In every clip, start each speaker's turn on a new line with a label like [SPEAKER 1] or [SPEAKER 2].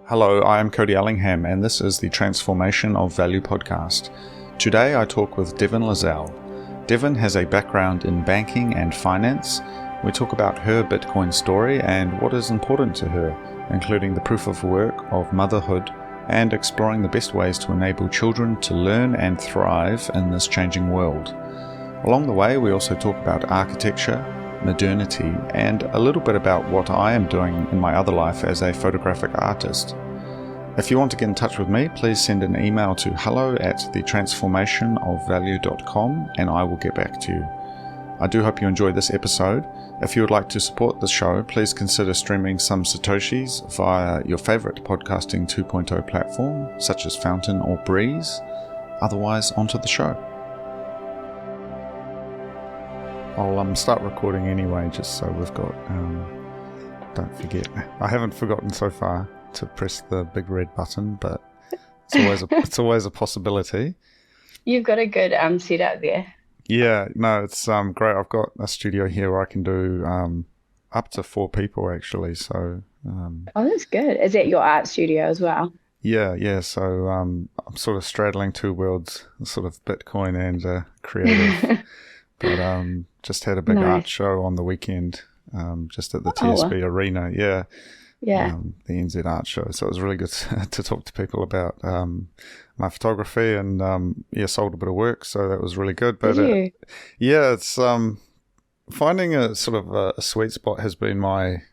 [SPEAKER 1] Hello, I am Cody Ellingham, and this is the Transformation of Value podcast. Today I talk with Devon Lazelle. Devon has a background in banking and finance. We talk about her Bitcoin story and what is important to her, including the proof of work of motherhood and exploring the best ways to enable children to learn and thrive in this changing world. Along the way, we also talk about architecture, modernity, and a little bit about what I am doing in my other life as a photographic artist. If you want to get in touch with me, please send an email to hello@thetransformationofvalue.com and I will get back to you. I do hope you enjoyed this episode. If you would like to support the show, please consider streaming some Satoshis via your favorite podcasting 2.0 platform, such as Fountain or Breeze. Otherwise, onto the show. I'll start recording anyway, just so we've got, don't forget. I haven't forgotten so far to press the big red button, but it's always a possibility.
[SPEAKER 2] You've got a good setup there.
[SPEAKER 1] Yeah, no, it's great. I've got a studio here where I can do up to 4 people actually. So
[SPEAKER 2] oh, that's good. Is that your art studio as well?
[SPEAKER 1] Yeah. So I'm sort of straddling two worlds, sort of Bitcoin and creative. But just had a big art show on the weekend, just at the TSB Arena. Yeah. The NZ Art Show. So it was really good to talk to people about my photography and sold a bit of work. So that was really good. But it's finding a sort of a sweet spot has been my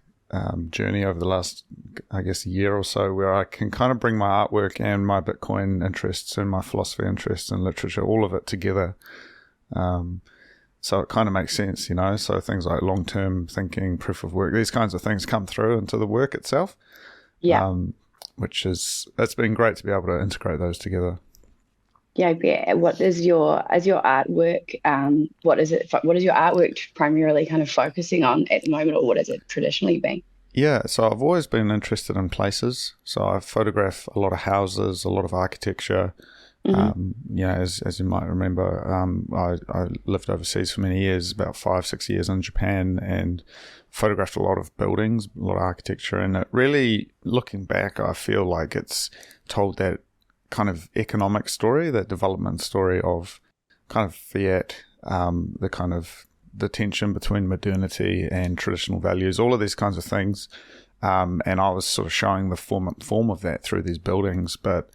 [SPEAKER 1] journey over the last, I guess, year or so, where I can kind of bring my artwork and my Bitcoin interests and my philosophy interests and literature, all of it together. So it kind of makes sense, you know. So things like long-term thinking, proof of work, these kinds of things come through into the work itself. Yeah. It's been great to be able to integrate those together.
[SPEAKER 2] Yeah, I bet. What is your artwork? What is your artwork primarily kind of focusing on at the moment, or what has it traditionally been?
[SPEAKER 1] Yeah, so I've always been interested in places. So I photograph a lot of houses, a lot of architecture.
[SPEAKER 2] Mm-hmm.
[SPEAKER 1] As you might remember, I lived overseas for many years, about 5-6 years in Japan, and photographed a lot of buildings, a lot of architecture. And it really, looking back, I feel like it's told that kind of economic story, that development story of kind of fiat, the tension between modernity and traditional values, all of these kinds of things. And I was sort of showing the form of that through these buildings, but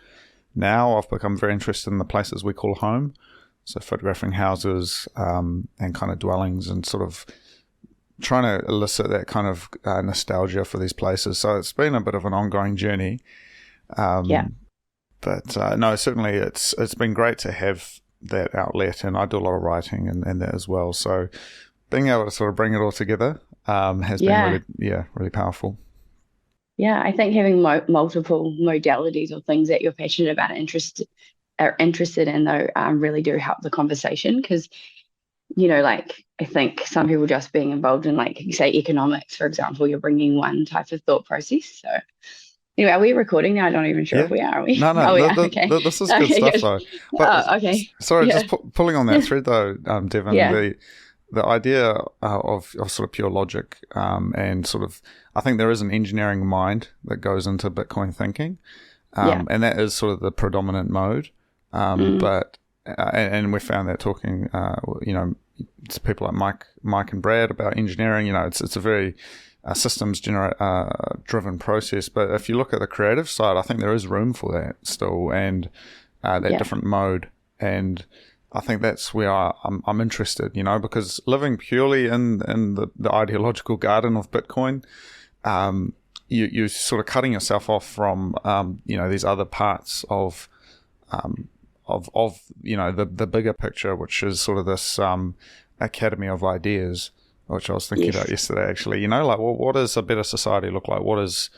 [SPEAKER 1] now I've become very interested in the places we call home, so photographing houses and kind of dwellings and sort of trying to elicit that kind of nostalgia for these places. So it's been a bit of an ongoing journey. But no, certainly it's been great to have that outlet, and I do a lot of writing and that as well. So being able to sort of bring it all together has been really powerful.
[SPEAKER 2] Yeah, I think having multiple modalities or things that you're passionate about and are interested in, though, really do help the conversation. Because, I think some people just being involved in, like you say, economics, for example, you're bringing one type of thought process. So anyway, are we recording now? I'm not even sure if we are. We?
[SPEAKER 1] No.
[SPEAKER 2] Okay.
[SPEAKER 1] This is good stuff, though. But,
[SPEAKER 2] okay.
[SPEAKER 1] Sorry, just pulling on that thread, though, Devon. The idea of sort of pure logic and sort of, I think there is an engineering mind that goes into Bitcoin thinking, and that is sort of the predominant mode. But we found that talking, to people like Mike and Brad about engineering, it's a very systems driven process. But if you look at the creative side, I think there is room for that still, and that different mode. And I think that's where I'm interested, because living purely in the ideological garden of Bitcoin, you're sort of cutting yourself off from, these other parts of the bigger picture, which is sort of this academy of ideas, which I was thinking about yesterday, actually. What does a better society look like? What is,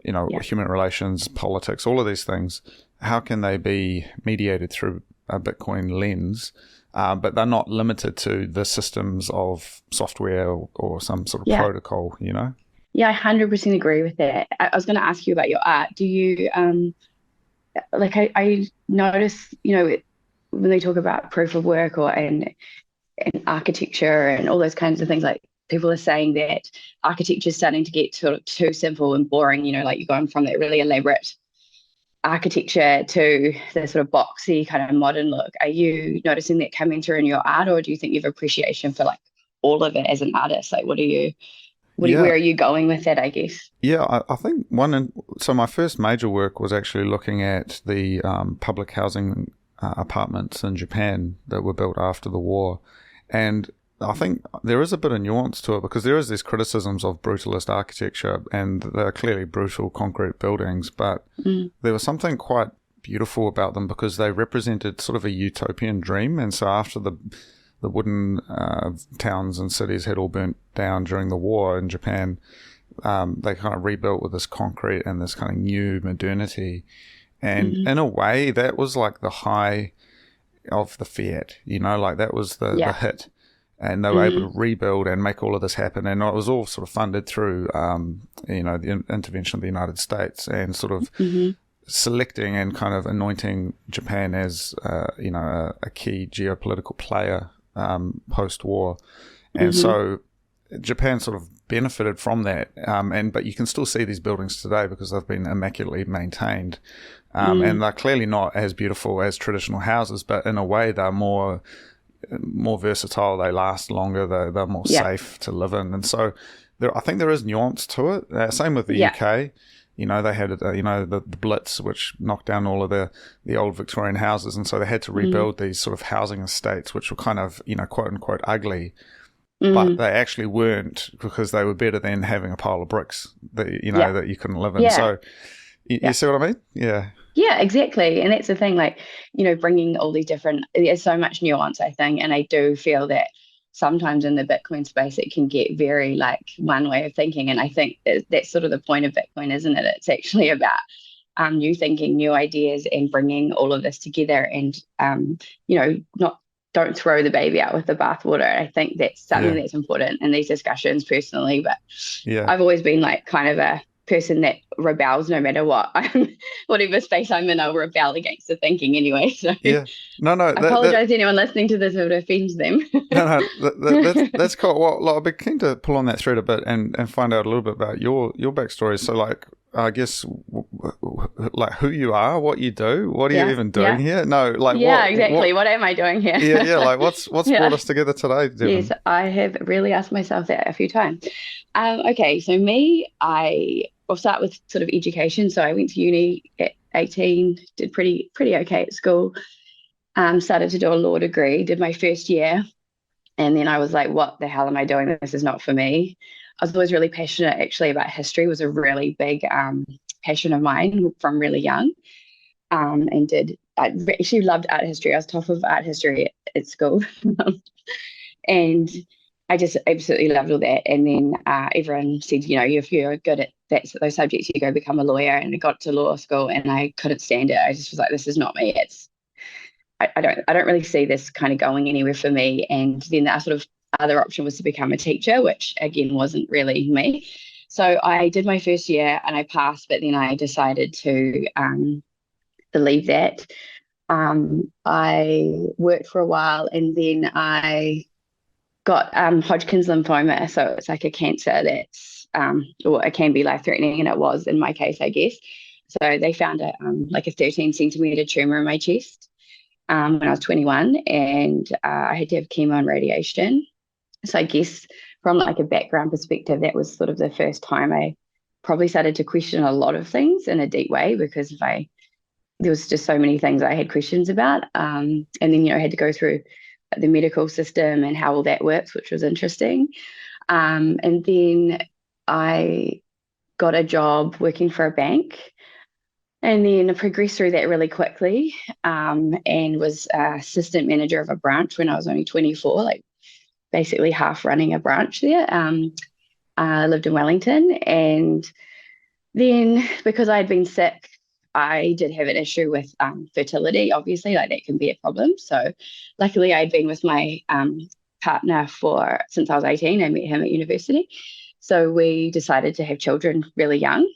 [SPEAKER 1] human relations, politics, all of these things? How can they be mediated through a Bitcoin lens, but they're not limited to the systems of software or some sort of protocol,
[SPEAKER 2] Yeah, I 100% agree with that. I was going to ask you about your art. Do you, I notice, when they talk about proof of work and architecture and all those kinds of things, like people are saying that architecture is starting to get sort of too simple and boring, like you're going from that really elaborate architecture to the sort of boxy kind of modern look. Are you noticing that coming through in your art, or do you think you have appreciation for like all of it as an artist? Like where are you going with that, I guess?
[SPEAKER 1] Yeah, I think so my first major work was actually looking at the public housing apartments in Japan that were built after the war. And I think there is a bit of nuance to it, because there is these criticisms of brutalist architecture, and they're clearly brutal concrete buildings, but there was something quite beautiful about them because they represented sort of a utopian dream. And so after the wooden towns and cities had all burnt down during the war in Japan, they kind of rebuilt with this concrete and this kind of new modernity. And in a way, that was like the high of the Fiat, like that was the hit. And they were able to rebuild and make all of this happen. And it was all sort of funded through, the intervention of the United States, and sort of selecting and kind of anointing Japan as, a key geopolitical player post-war. And so Japan sort of benefited from that. But you can still see these buildings today because they've been immaculately maintained. And they're clearly not as beautiful as traditional houses, but in a way they're more versatile, they last longer, they're more safe to live in. And so I think there is nuance to it. Same with the UK. They had the Blitz, which knocked down all of the old Victorian houses, and so they had to rebuild these sort of housing estates, which were kind of quote unquote ugly, but they actually weren't, because they were better than having a pile of bricks that that you couldn't live in. So you see what I mean?
[SPEAKER 2] Yeah, exactly. And that's the thing, like, bringing all these there's so much nuance, I think. And I do feel that sometimes in the Bitcoin space, it can get very like one way of thinking. And I think that's sort of the point of Bitcoin, isn't it? It's actually about new thinking, new ideas, and bringing all of this together, and, don't throw the baby out with the bathwater. I think that's something that's important in these discussions personally. But I've always been like kind of a person that rebels no matter what. Whatever space I'm in, I'll rebel against the thinking anyway. So I apologize to anyone listening to this if it offends them.
[SPEAKER 1] That's cool. Well, I'll be keen to pull on that thread a bit and find out a little bit about your backstory. So, like, I guess, like, who you are, what you do, what are you even doing here? No, like,
[SPEAKER 2] exactly. What am I doing here?
[SPEAKER 1] Like, what's brought us together today, Devon?
[SPEAKER 2] Yes, I have really asked myself that a few times. Okay, so I'll start with sort of education. So I went to uni at 18, did pretty okay at school. Started to do a law degree, did my first year, and then I was like, what the hell am I doing? This is not for me. I was always really passionate actually about history. It was a really big passion of mine from really young. I actually loved art history. I was top of art history at school. And I just absolutely loved all that. And then everyone said, if you're good at those subjects, you go become a lawyer. And I got to law school and I couldn't stand it. I just was like, this is not me. I don't really see this kind of going anywhere for me. And then that sort of other option was to become a teacher, which again wasn't really me. So I did my first year and I passed, but then I decided to leave that. I worked for a while, and then I got Hodgkin's lymphoma. So it's like a cancer that's, or it can be life-threatening, and it was in my case, I guess. So they found a 13 centimeter tumor in my chest when I was 21, and I had to have chemo and radiation. So I guess from like a background perspective, that was sort of the first time I probably started to question a lot of things in a deep way, because there was just so many things I had questions about. And then, I had to go through the medical system and how all that works, which was interesting. And then I got a job working for a bank, and then I progressed through that really quickly, and was assistant manager of a branch when I was only 24, like basically half running a branch there. I lived in Wellington, and then because I had been sick, I did have an issue with fertility, obviously, like that can be a problem. So luckily I'd been with my partner since I was 18. I met him at university. So we decided to have children really young.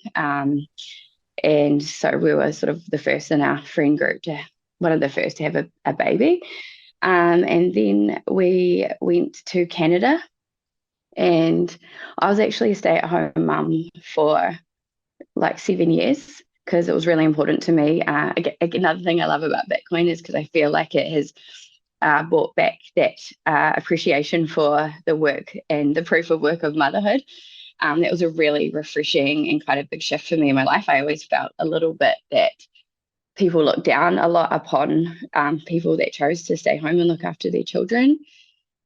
[SPEAKER 2] And so we were sort of the first in our friend group one of the first to have a baby. And then we went to Canada And I was actually a stay-at-home mum for like 7 years because it was really important to me. Another thing I love about Bitcoin is because I feel like it has brought back that appreciation for the work and the proof of work of motherhood. That was a really refreshing and kind of big shift for me in my life. I always felt a little bit that people look down a lot upon people that chose to stay home and look after their children.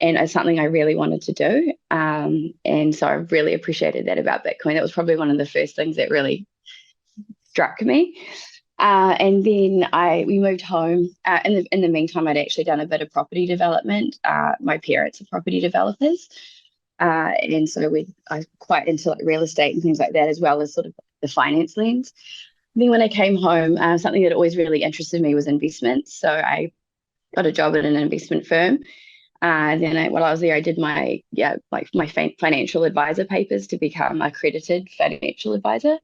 [SPEAKER 2] And it's something I really wanted to do. And so I really appreciated that about Bitcoin. That was probably one of the first things that really struck me. And then we moved home. In the meantime, I'd actually done a bit of property development. My parents are property developers. And so I was quite into like real estate and things like that, as well as sort of the finance lens. Then when I came home, something that always really interested me was investments. So I got a job at an investment firm. While I was there, I did my financial advisor papers to become an accredited financial advisor.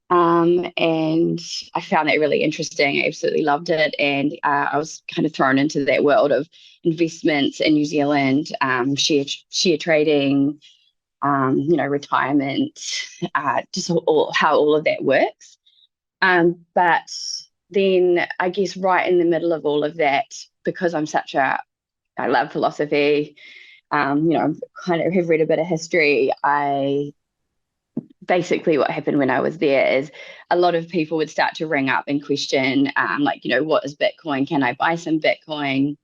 [SPEAKER 2] And I found that really interesting. I absolutely loved it. And I was kind of thrown into that world of investments in New Zealand, share trading, retirement, just how all of that works. But then I guess right in the middle of all of that, because I love philosophy, I kind of have read a bit of history. Basically what happened when I was there is a lot of people would start to ring up and question, what is Bitcoin? Can I buy some Bitcoin?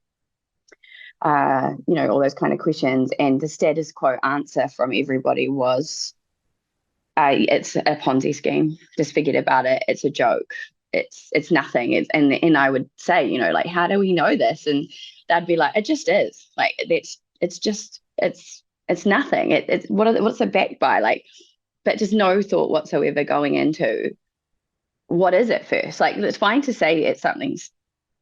[SPEAKER 2] All those kind of questions. And the status quo answer from everybody was, it's a Ponzi scheme. Just forget about it. It's a joke. It's nothing. And I would say, how do we know this? And they'd be like, it just is. Like it's nothing. What's it backed by? Like, but just no thought whatsoever going into what is it first. Like, it's fine to say it's something's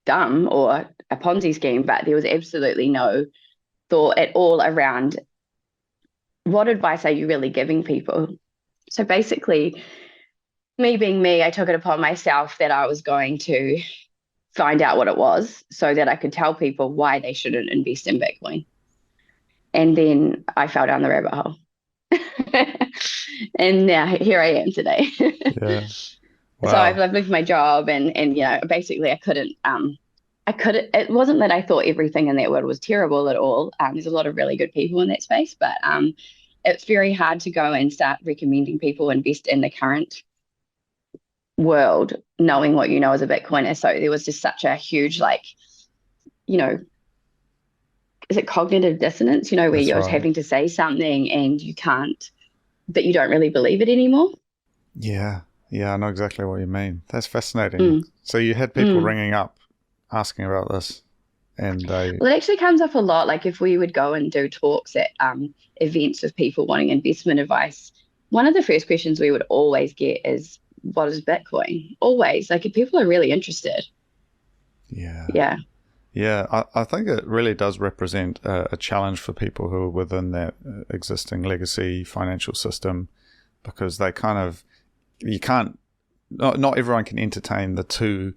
[SPEAKER 2] dumb or a Ponzi scheme, but there was absolutely no thought at all around what advice are you really giving people. So basically, me being me, I took it upon myself that I was going to find out what it was so that I could tell people why they shouldn't invest in Bitcoin. And then I fell down the rabbit hole. And now here I am today.
[SPEAKER 1] Yeah. Wow.
[SPEAKER 2] So I've left my job and basically I couldn't, it wasn't that I thought everything in that world was terrible at all. There's a lot of really good people in that space, but it's very hard to go and start recommending people invest in the current world, knowing what you know as a Bitcoiner. So there was just such a huge, is it cognitive dissonance, where
[SPEAKER 1] That's
[SPEAKER 2] you're
[SPEAKER 1] right.
[SPEAKER 2] having to say something and you can't, but you don't really believe it anymore.
[SPEAKER 1] Yeah. Yeah, I know exactly what you mean. That's fascinating. So you had people ringing up asking about this, and
[SPEAKER 2] Well, it actually comes up a lot. Like if we would go and do talks at events with people wanting investment advice, one of the first questions we would always get is, what is Bitcoin? Always. Like if people are really interested.
[SPEAKER 1] Yeah.
[SPEAKER 2] Yeah.
[SPEAKER 1] Yeah, I think it really does represent a challenge for people who are within that existing legacy financial system, because they kind of, not everyone can entertain the two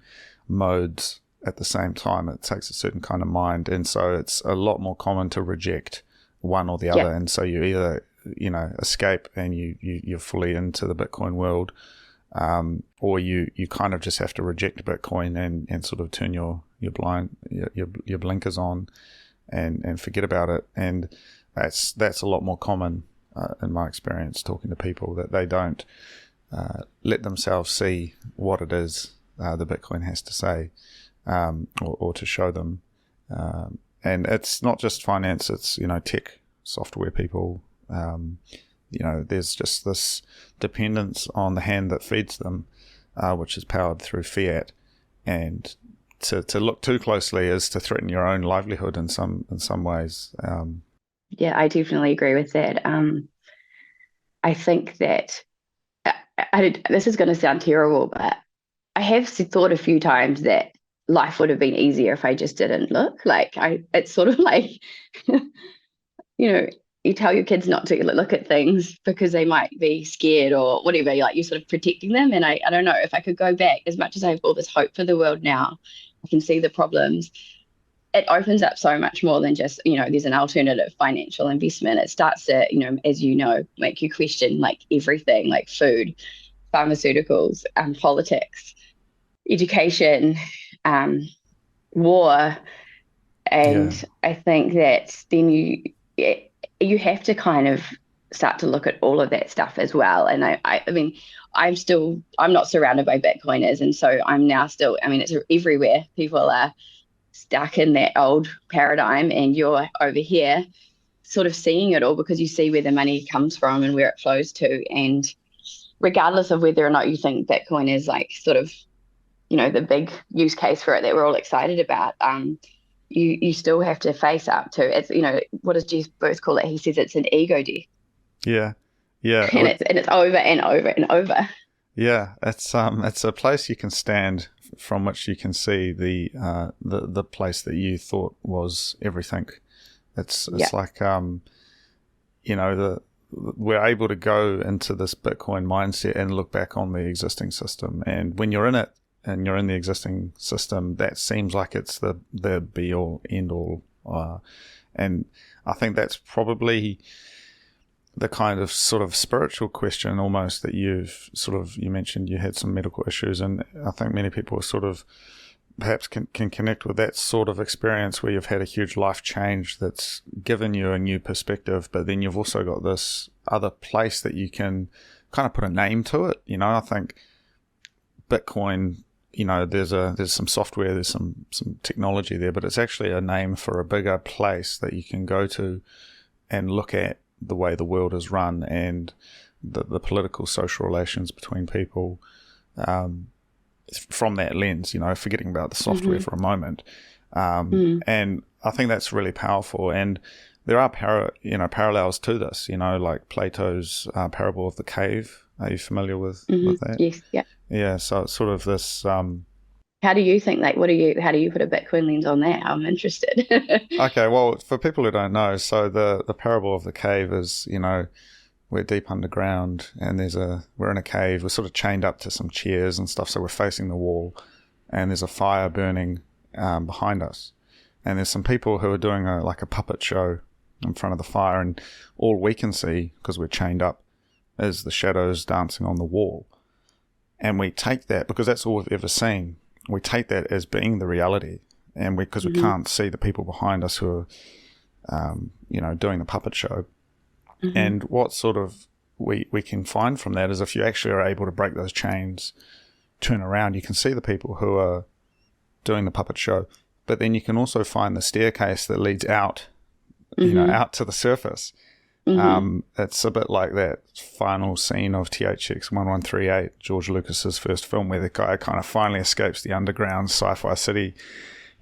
[SPEAKER 1] modes at the same time. It takes a certain kind of mind, and so it's a lot more common to reject one or the other. And so you either escape and you're fully into the Bitcoin world, or you kind of just have to reject Bitcoin and sort of turn your blinkers on and forget about it. And that's a lot more common in my experience talking to people, that they don't let themselves see what it is the Bitcoin has to say, or to show them. And it's not just finance, it's tech, software people. There's just this dependence on the hand that feeds them, which is powered through fiat, and to look too closely is to threaten your own livelihood in some ways.
[SPEAKER 2] Yeah, I definitely agree with that. I think that this is going to sound terrible, but I have thought a few times that life would have been easier if I just didn't look. It's sort of like, you tell your kids not to look at things because they might be scared or whatever, like you're sort of protecting them. And I don't know, if I could go back, as much as I have all this hope for the world now, I can see the problems. it opens up so much more than just, there's an alternative financial investment. It starts to, as you know, make you question like everything, like food, pharmaceuticals, politics, education, um, war.
[SPEAKER 1] Yeah.
[SPEAKER 2] And I think that then you have to kind of start to look at all of that stuff as well. And I mean, I'm not surrounded by Bitcoiners. And so I'm now still, I mean, it's everywhere. People are stuck in that old paradigm, and you're over here sort of seeing it all because you see where the money comes from and where it flows to. And regardless of whether or not you think Bitcoin is like sort of, the big use case for it that we're all excited about, you still have to face up to it's, what does Jeff Booth call it? He says it's an ego death.
[SPEAKER 1] Yeah. Yeah.
[SPEAKER 2] And it's over and over and over.
[SPEAKER 1] Yeah, it's a place you can stand from which you can see the place that you thought was everything. It's like we're able to go into this Bitcoin mindset and look back on the existing system, and when you're in it and you're in the existing system, that seems like it's the be all end all, and I think that's probably the kind of sort of spiritual question almost that you mentioned you had some medical issues, and I think many people sort of perhaps can connect with that sort of experience where you've had a huge life change that's given you a new perspective, but then you've also got this other place that you can kind of put a name to it. I think Bitcoin, there's some software, there's some technology there, but it's actually a name for a bigger place that you can go to and look at the way the world is run and the political social relations between people from that lens, forgetting about the software for a moment. And I think that's really powerful. And there are parallels to this, like Plato's parable of the cave. Are you familiar with that?
[SPEAKER 2] Yes. Yeah.
[SPEAKER 1] Yeah. So it's sort of this.
[SPEAKER 2] How do you think, like, how do you put a Bitcoin lens on that? I'm interested.
[SPEAKER 1] Okay, well, for people who don't know, so the parable of the cave is, we're deep underground and we're in a cave, we're sort of chained up to some chairs and stuff, so we're facing the wall, and there's a fire burning behind us. And there's some people who are doing a puppet show in front of the fire, and all we can see, because we're chained up, is the shadows dancing on the wall. And we take that, because that's all we've ever seen, we take that as being the reality, and because we can't see the people behind us who are, doing the puppet show. And what sort of we can find from that is if you actually are able to break those chains, turn around, you can see the people who are doing the puppet show, but then you can also find the staircase that leads out, out to the surface. It's a bit like that final scene of THX 1138, George Lucas's first film, where the guy kind of finally escapes the underground sci-fi city,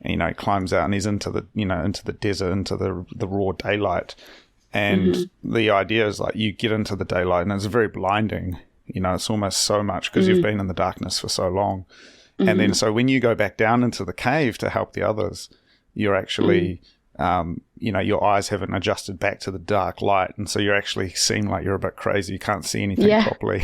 [SPEAKER 1] and he climbs out and he's into the desert, into the raw daylight. And the idea is like you get into the daylight and it's very blinding. It's almost so much because you've been in the darkness for so long. And then so when you go back down into the cave to help the others, you're actually your eyes haven't adjusted back to the dark light, and so you're actually seem like you're a bit crazy. You can't see anything properly.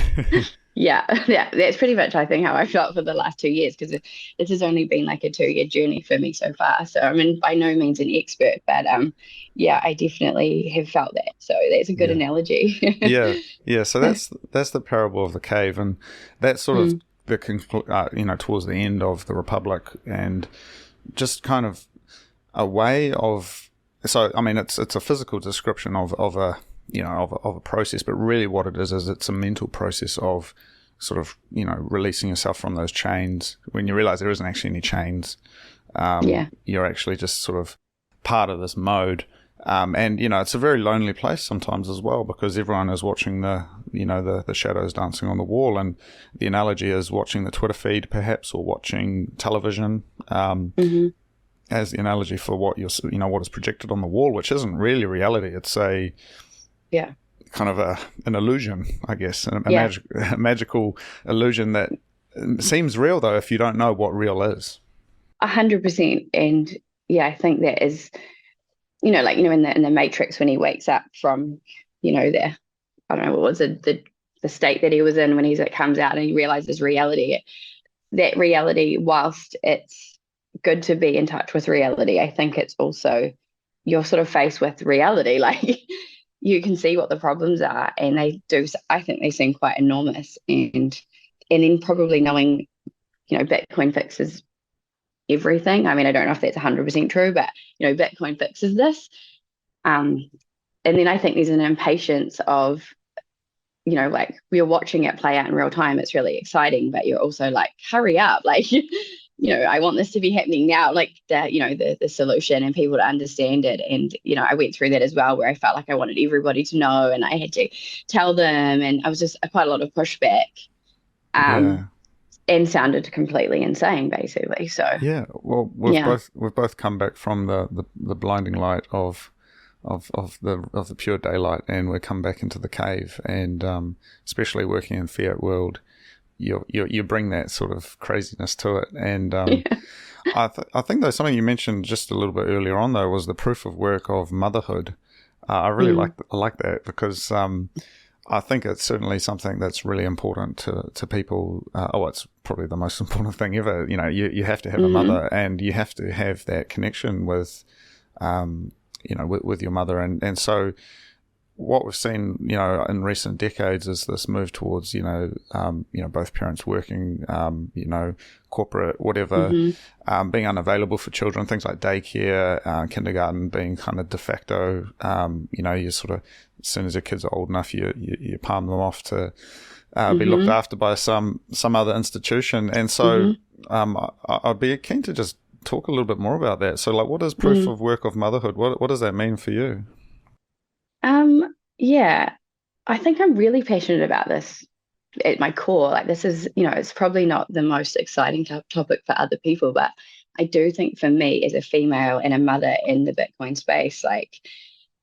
[SPEAKER 2] Yeah, that's pretty much, I think, how I felt for the last 2 years, because this has only been like a 2-year journey for me so far. So I'm by no means an expert, but I definitely have felt that. So that's a good analogy.
[SPEAKER 1] Yeah. So that's the parable of the cave, and that's sort of the towards the end of the Republic, and just kind of a way of. So I mean, it's a physical description of a process, but really what it is it's a mental process of sort of, releasing yourself from those chains. When you realize there isn't actually any chains, you're actually just sort of part of this mode. And, it's a very lonely place sometimes as well, because everyone is watching the shadows dancing on the wall. And the analogy is watching the Twitter feed perhaps, or watching television. As the analogy for what what is projected on the wall, which isn't really reality. It's a kind of an illusion, I guess, a magical illusion that seems real though if you don't know what real is.
[SPEAKER 2] 100%. And I think that is, in the Matrix, when he wakes up from, I don't know, what was it, the state that he was in, when he comes out and he realizes reality. That reality, whilst it's good to be in touch with reality. I think it's also you're sort of faced with reality. Like you can see what the problems are, and they do. I think they seem quite enormous, and then probably knowing, Bitcoin fixes everything. I mean, I don't know if that's 100% true, but Bitcoin fixes this. And then I think there's an impatience of, like we're watching it play out in real time. It's really exciting, but you're also like, hurry up. Like, I want this to be happening now, like the solution and people to understand it. And, I went through that as well, where I felt like I wanted everybody to know and I had to tell them. And I was just quite a lot of pushback.
[SPEAKER 1] Yeah.
[SPEAKER 2] And sounded completely insane, basically. So
[SPEAKER 1] yeah, well, we've both come back from the blinding light of the pure daylight, and we come back into the cave. And especially working in fiat world, you bring that sort of craziness to it. And I think though something you mentioned just a little bit earlier on though was the proof of work of motherhood. I really like that because I think it's certainly something that's really important to people. It's probably the most important thing ever. You have to have a mother, and you have to have that connection with, with your mother. And so what we've seen, in recent decades is this move towards, both parents working, corporate, whatever, being unavailable for children, things like daycare, kindergarten being kind of de facto. You sort of, as soon as your kids are old enough, you palm them off to be looked after by some other institution. And so I'd be keen to just talk a little bit more about that. So like, what is proof of work of motherhood? What does that mean for you?
[SPEAKER 2] Yeah, I think I'm really passionate about this at my core. Like this is, it's probably not the most exciting topic for other people, but I do think for me as a female and a mother in the Bitcoin space, like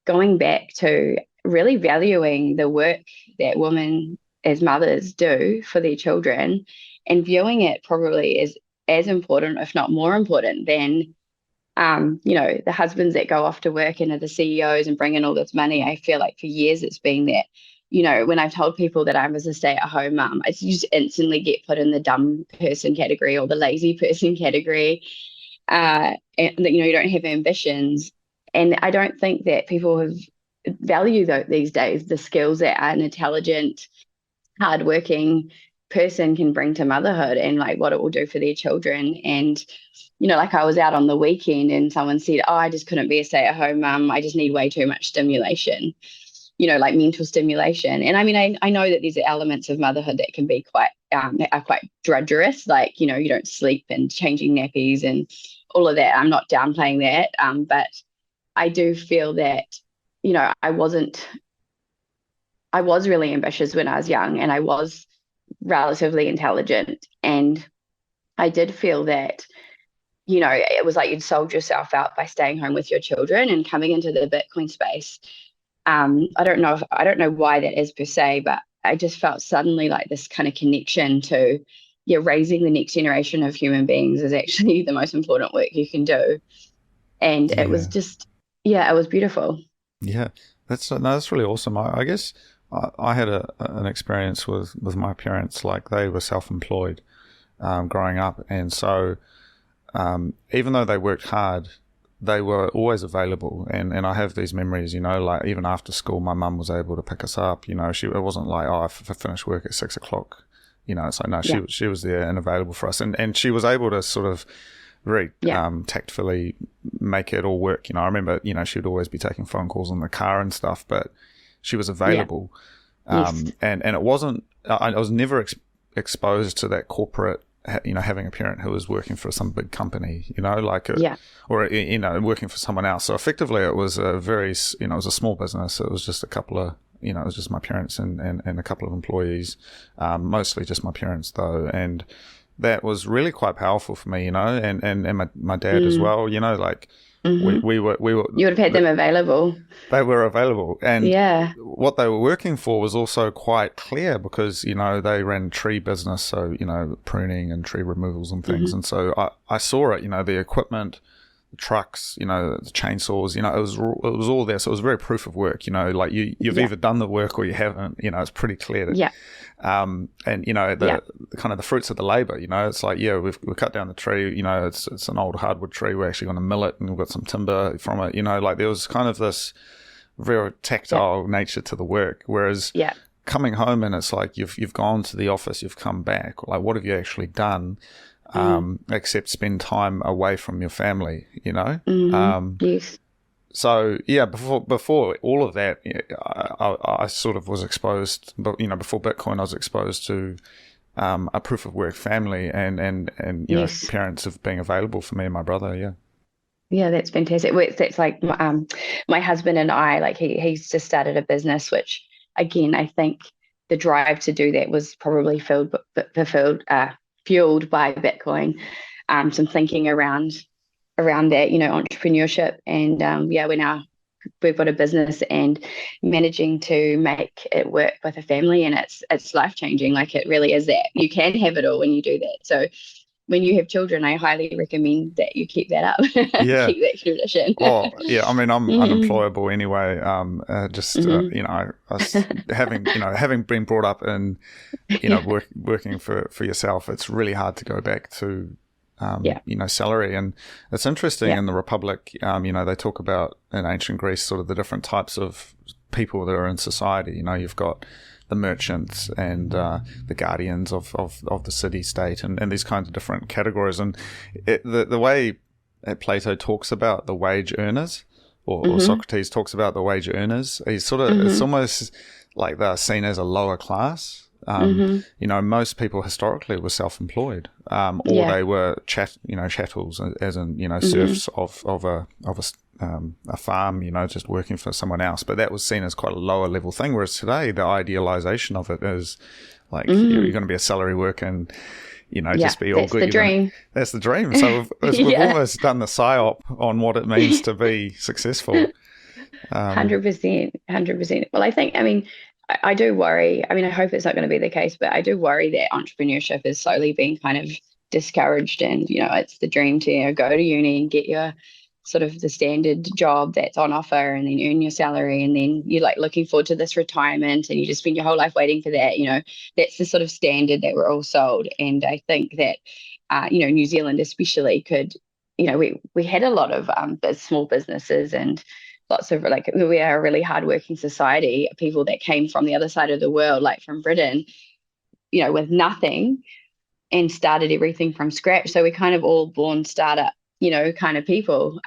[SPEAKER 2] going back to really valuing the work that women as mothers do for their children and viewing it probably as important, if not more important than the husbands that go off to work and are the CEOs and bring in all this money. I feel like for years it's been that, when I've told people that I was a stay-at-home mum, I just instantly get put in the dumb person category or the lazy person category, and that, you don't have ambitions. And I don't think that people value these days the skills that an intelligent, hardworking person can bring to motherhood and like what it will do for their children. And like I was out on the weekend and someone said, I just couldn't be a stay-at-home mum. I just need way too much stimulation, like mental stimulation. And I mean, I know that there's elements of motherhood that can be quite drudgerous, like, you don't sleep and changing nappies and all of that. I'm not downplaying that. But I do feel that, I was really ambitious when I was young and I was relatively intelligent. And I did feel that, it was like you'd sold yourself out by staying home with your children and coming into the Bitcoin space. I don't know why that is per se, but I just felt suddenly like this kind of connection to, raising the next generation of human beings is actually the most important work you can do. And it was just, it was beautiful.
[SPEAKER 1] Yeah, that's really awesome. I guess I had an experience with my parents, like they were self-employed growing up. And so even though they worked hard, they were always available. And I have these memories, like even after school, my mum was able to pick us up. It wasn't like, I finished work at 6 o'clock. It's like, no, she was there and available for us. And she was able to sort of very tactfully make it all work. I remember, she would always be taking phone calls in the car and stuff, but she was available. And it wasn't, I was never exposed to that corporate, having a parent who was working for some big company, or working for someone else. So effectively it was a very, it was a small business. It was just a couple of, it was just my parents and a couple of employees, mostly just my parents though. And that was really quite powerful for me, and my dad as well, like we were.
[SPEAKER 2] You would have had them available.
[SPEAKER 1] They were available, and what they were working for was also quite clear because they ran tree business, so pruning and tree removals and things, and so I saw it, the equipment trucks, you know, the chainsaws, you know, it was all there. So it was very proof of work, you know, like you've either done the work or you haven't, you know, it's pretty clear that, and you know, the kind of the fruits of the labor, you know, it's like, we've cut down the tree, you know, it's an old hardwood tree. We're actually going to mill it and we've got some timber from it, you know, like there was kind of this very tactile nature to the work. Whereas coming home and it's like, you've gone to the office, you've come back, like what have you actually done? Except spend time away from your family, you know?
[SPEAKER 2] Yes.
[SPEAKER 1] So, before all of that, I sort of was exposed, but, you know, before Bitcoin, I was exposed to a proof of work family and you know, parents of being available for me and my brother,
[SPEAKER 2] Yeah, that's fantastic. That's like my husband and I, like he's just started a business, which, again, I think the drive to do that was probably fueled by Bitcoin, some thinking around that, you know, entrepreneurship, and we've got a business and managing to make it work with a family, and it's life changing. Like it really is that you can have it all when you do that. So when you have children, I highly recommend that you keep that up, keep that tradition.
[SPEAKER 1] Well, yeah, I mean, I'm unemployable anyway. You know, having been brought up in, you know, working for yourself, it's really hard to go back to, you know, salary. And it's interesting in the Republic, you know, they talk about in ancient Greece sort of the different types of people that are in society. You know, you've got the merchants and the guardians of the city-state and these kinds of different categories. And the way that Plato talks about the wage earners, or Socrates talks about the wage earners, he's sort of, it's almost like they're seen as a lower class. You know, most people historically were self-employed, or they were chattels, as in, you know, serfs of a farm, you know, just working for someone else. But that was seen as quite a lower level thing. Whereas today, the idealization of it is like you're going to be a salary worker and, you know, just be all good.
[SPEAKER 2] That's the dream.
[SPEAKER 1] That's the dream. So we've almost done the psyop on what it means to be successful.
[SPEAKER 2] 100%. Well, I think, I mean, I do worry. I mean, I hope it's not going to be the case, but I do worry that entrepreneurship is slowly being kind of discouraged. And, you know, it's the dream to, you know, go to uni and get your sort of the standard job that's on offer and then earn your salary. And then you're like looking forward to this retirement and you just spend your whole life waiting for that. You know, that's the sort of standard that we're all sold. And I think that, you know, New Zealand especially could, you know, we had a lot of small businesses and lots of, like, we are a really hardworking society, people that came from the other side of the world, like from Britain, you know, with nothing and started everything from scratch. So we're kind of all born startup, you know, kind of people.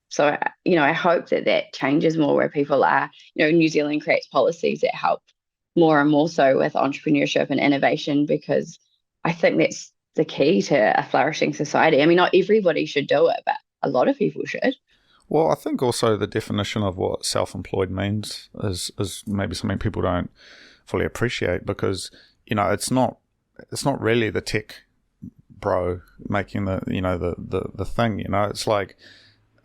[SPEAKER 2] So, you know, I hope that changes more where people are, you know, New Zealand creates policies that help more and more so with entrepreneurship and innovation, because I think that's the key to a flourishing society. I mean, not everybody should do it, but a lot of people should.
[SPEAKER 1] Well, I think also the definition of what self-employed means is maybe something people don't fully appreciate, because, you know, it's not really the tech bro making the thing, you know. It's like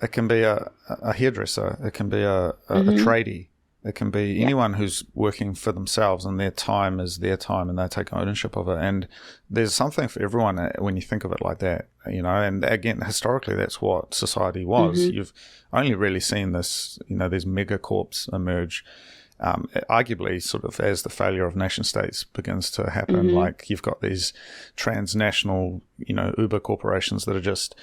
[SPEAKER 1] it can be a hairdresser, it can be a tradie, it can be anyone who's working for themselves, and their time is their time and they take ownership of it. And there's something for everyone when you think of it like that, you know. And again, historically, that's what society was. You've only really seen this, you know, these megacorps emerge, arguably sort of as the failure of nation states begins to happen. Like you've got these transnational, you know, Uber corporations that are just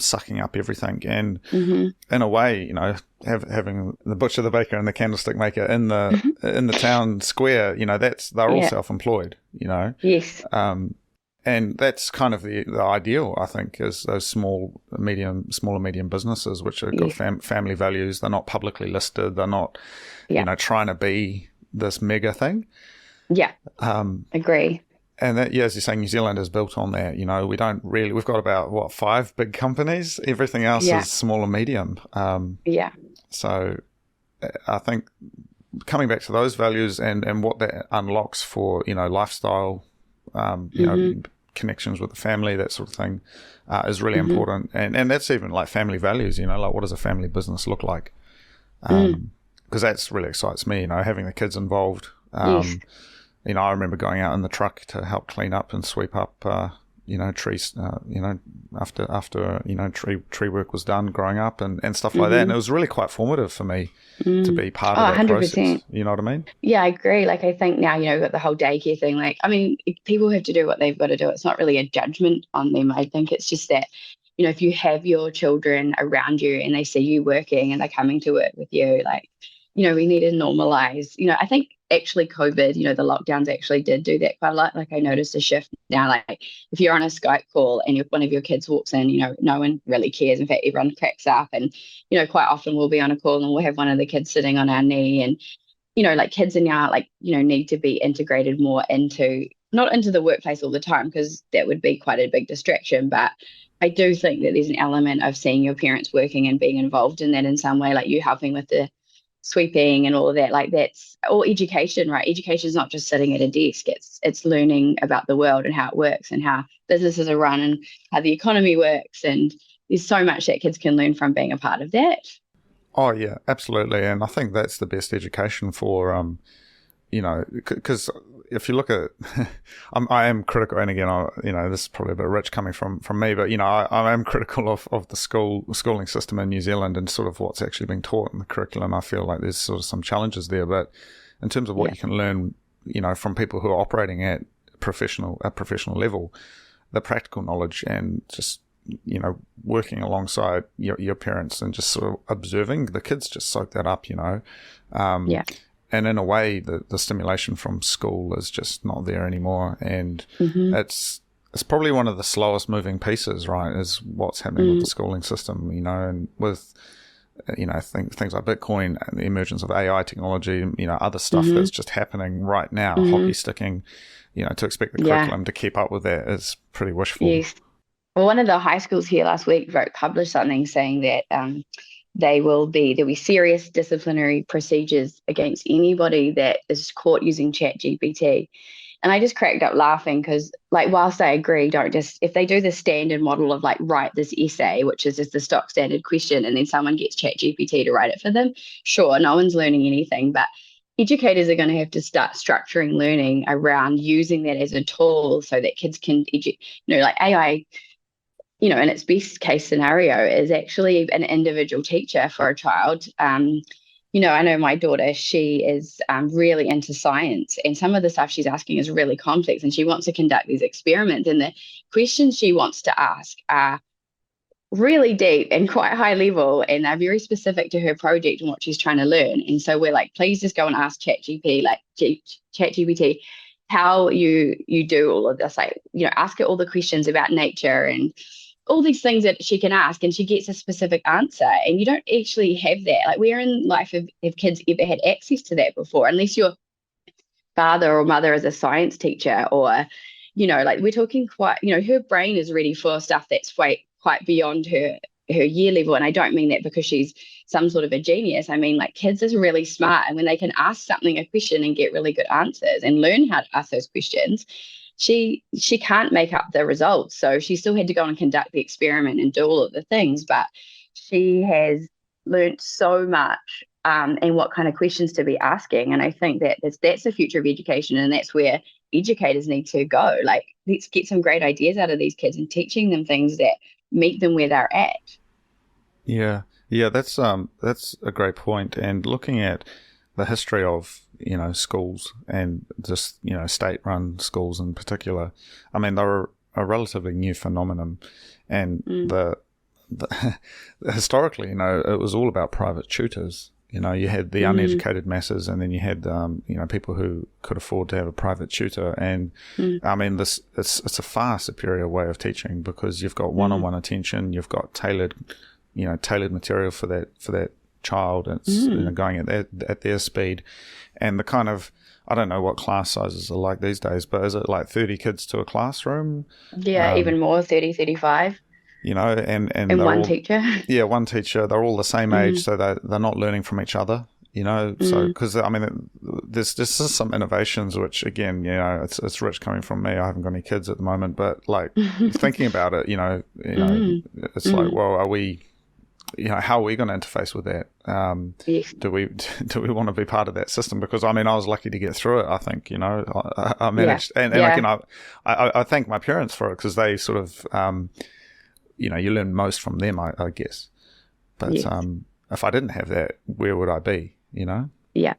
[SPEAKER 1] sucking up everything. And in a way, you know, having the butcher, the baker, and the candlestick maker in the town square, you know, they're all self-employed, you know.
[SPEAKER 2] Yes.
[SPEAKER 1] And that's kind of the ideal, I think, is those smaller, medium businesses which have got family values. They're not publicly listed. They're not, you know, trying to be this mega thing. Yeah.
[SPEAKER 2] Agree.
[SPEAKER 1] And that, as you're saying, New Zealand is built on that. You know, we've got about 5 big companies. Everything else is small and medium. So I think coming back to those values and what that unlocks for, you know, lifestyle, you know, connections with the family, that sort of thing, is really important. And that's even like family values, you know, like what does a family business look like? Because that's really excites me, you know, having the kids involved. You know, I remember going out in the truck to help clean up and sweep up, trees, after tree work was done growing up and stuff like that. And it was really quite formative for me to be part of that
[SPEAKER 2] 100%.
[SPEAKER 1] process. You know what I mean?
[SPEAKER 2] Yeah, I agree. Like, I think now, we've got the whole daycare thing. Like, I mean, people have to do what they've got to do. It's not really a judgment on them. I think it's just that, if you have your children around you and they see you working and they're coming to work with you, like, we need to normalize. I think actually COVID, the lockdowns actually did do that quite a lot. Like, I noticed a shift now, like if you're on a Skype call and one of your kids walks in, no one really cares. In fact, everyone cracks up, and, quite often we'll be on a call and we'll have one of the kids sitting on our knee, and, like kids are now like, need to be integrated more not into the workplace all the time, because that would be quite a big distraction. But I do think that there's an element of seeing your parents working and being involved in that in some way, like you helping with the sweeping and all of that. Like, that's all education, right? Education is not just sitting at a desk. It's learning about the world and how it works and how businesses are run and how the economy works. And there's so much that kids can learn from being a part of that.
[SPEAKER 1] Oh yeah, absolutely. And I think that's the best education for, because if you look at, I am critical, and again, this is probably a bit rich coming from me, but I am critical of the schooling system in New Zealand and sort of what's actually being taught in the curriculum. I feel like there's sort of some challenges there, but in terms of what you can learn, from people who are operating at professional level, the practical knowledge and just working alongside your parents and just sort of observing, the kids just soak that up, And in a way, the stimulation from school is just not there anymore. And it's probably one of the slowest moving pieces, right, is what's happening with the schooling system, and with, things like Bitcoin and the emergence of AI technology, other stuff that's just happening right now, hockey sticking, to expect the curriculum to keep up with that is pretty wishful.
[SPEAKER 2] Yes. Well, one of the high schools here last week published something saying that there'll be serious disciplinary procedures against anybody that is caught using ChatGPT. And I just cracked up laughing because, like, whilst I agree, if they do the standard model of like write this essay, which is just the stock standard question, and then someone gets ChatGPT to write it for them, sure, no one's learning anything. But educators are going to have to start structuring learning around using that as a tool so that kids can, like AI, in its best case scenario is actually an individual teacher for a child. I know my daughter, she is really into science, and some of the stuff she's asking is really complex, and she wants to conduct these experiments, and the questions she wants to ask are really deep and quite high level, and they're very specific to her project and what she's trying to learn. And so we're like, please just go and ask ChatGPT how you do all of this. Like, ask her all the questions about nature and all these things that she can ask, and she gets a specific answer. And you don't actually have that. Like, where in life have kids ever had access to that before? Unless your father or mother is a science teacher, or, like, we're talking quite, her brain is ready for stuff that's quite beyond her year level. And I don't mean that because she's some sort of a genius. I mean, like, kids are really smart, and when they can ask a question and get really good answers and learn how to ask those questions, she can't make up the results. So she still had to go and conduct the experiment and do all of the things, but she has learned so much and what kind of questions to be asking. And I think that that's the future of education, and that's where educators need to go. Like, let's get some great ideas out of these kids and teaching them things that meet them where they're at.
[SPEAKER 1] Yeah, that's a great point. And looking at the history of schools and just state-run schools in particular, I mean, they're a relatively new phenomenon, and the historically, it was all about private tutors. You had the uneducated masses, and then you had people who could afford to have a private tutor. And I mean, it's a far superior way of teaching, because you've got one-on-one attention, you've got tailored material for that child. It's going at their speed, and the kind of, I don't know what class sizes are like these days, but is it like 30 kids to a classroom?
[SPEAKER 2] Yeah, even more, 30, 35.
[SPEAKER 1] And
[SPEAKER 2] one teacher.
[SPEAKER 1] Yeah, one teacher. They're all the same age, so they're not learning from each other. So because I mean, there's just some innovations which, again, it's rich coming from me. I haven't got any kids at the moment, but like thinking about it, it's like, well, are we how are we going to interface with that?
[SPEAKER 2] Yes.
[SPEAKER 1] Do we want to be part of that system? Because I mean, I was lucky to get through it. I think I managed, and I thank my parents for it, because they sort of you learn most from them, I guess. But
[SPEAKER 2] Yes.
[SPEAKER 1] If I didn't have that, where would I be?
[SPEAKER 2] Yeah,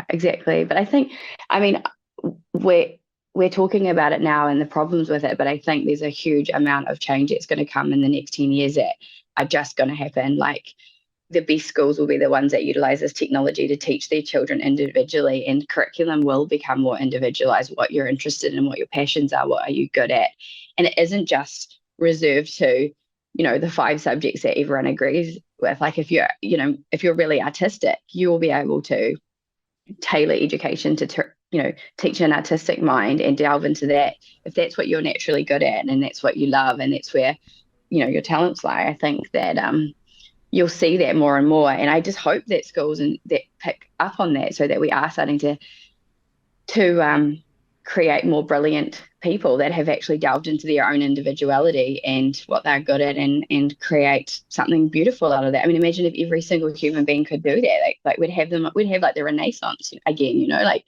[SPEAKER 2] exactly. But I think, I mean, we're talking about it now and the problems with it, but I think there's a huge amount of change that's going to come in the next 10 years that are just going to happen. Like, the best schools will be the ones that utilize this technology to teach their children individually, and curriculum will become more individualized. What you're interested in, what your passions are, what are you good at. And it isn't just reserved to, the 5 subjects that everyone agrees with. Like, if you're really artistic, you will be able to tailor education to teach an artistic mind and delve into that. If that's what you're naturally good at and that's what you love and that's where your talents lie, I think that you'll see that more and more. And I just hope that schools and that pick up on that, so that we are starting to create more brilliant people that have actually delved into their own individuality and what they're good at, and create something beautiful out of that. I mean, imagine if every single human being could do that. Like we'd have like the Renaissance again, like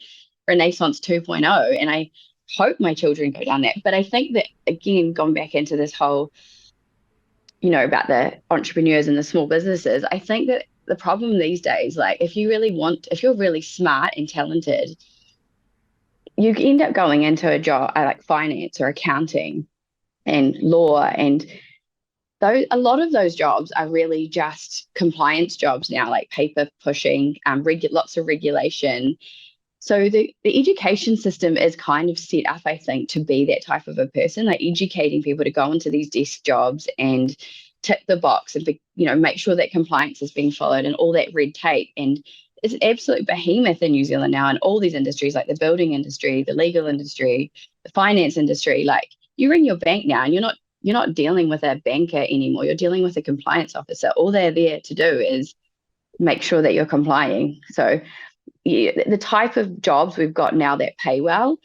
[SPEAKER 2] Renaissance 2.0. And I hope my children could have done that. But I think that, again, going back into this whole, about the entrepreneurs and the small businesses, I think that the problem these days, like, if you're really smart and talented, you end up going into a job like finance or accounting and law, and a lot of those jobs are really just compliance jobs now, like paper pushing, lots of regulation. So the education system is kind of set up, I think, to be that type of a person, like educating people to go into these desk jobs and tick the box and make sure that compliance is being followed and all that red tape. And it's an absolute behemoth in New Zealand now, and all these industries, like the building industry, the legal industry, the finance industry. Like, you ring your bank now and you're not dealing with a banker anymore. You're dealing with a compliance officer. All they're there to do is make sure that you're complying. So the type of jobs we've got now that pay well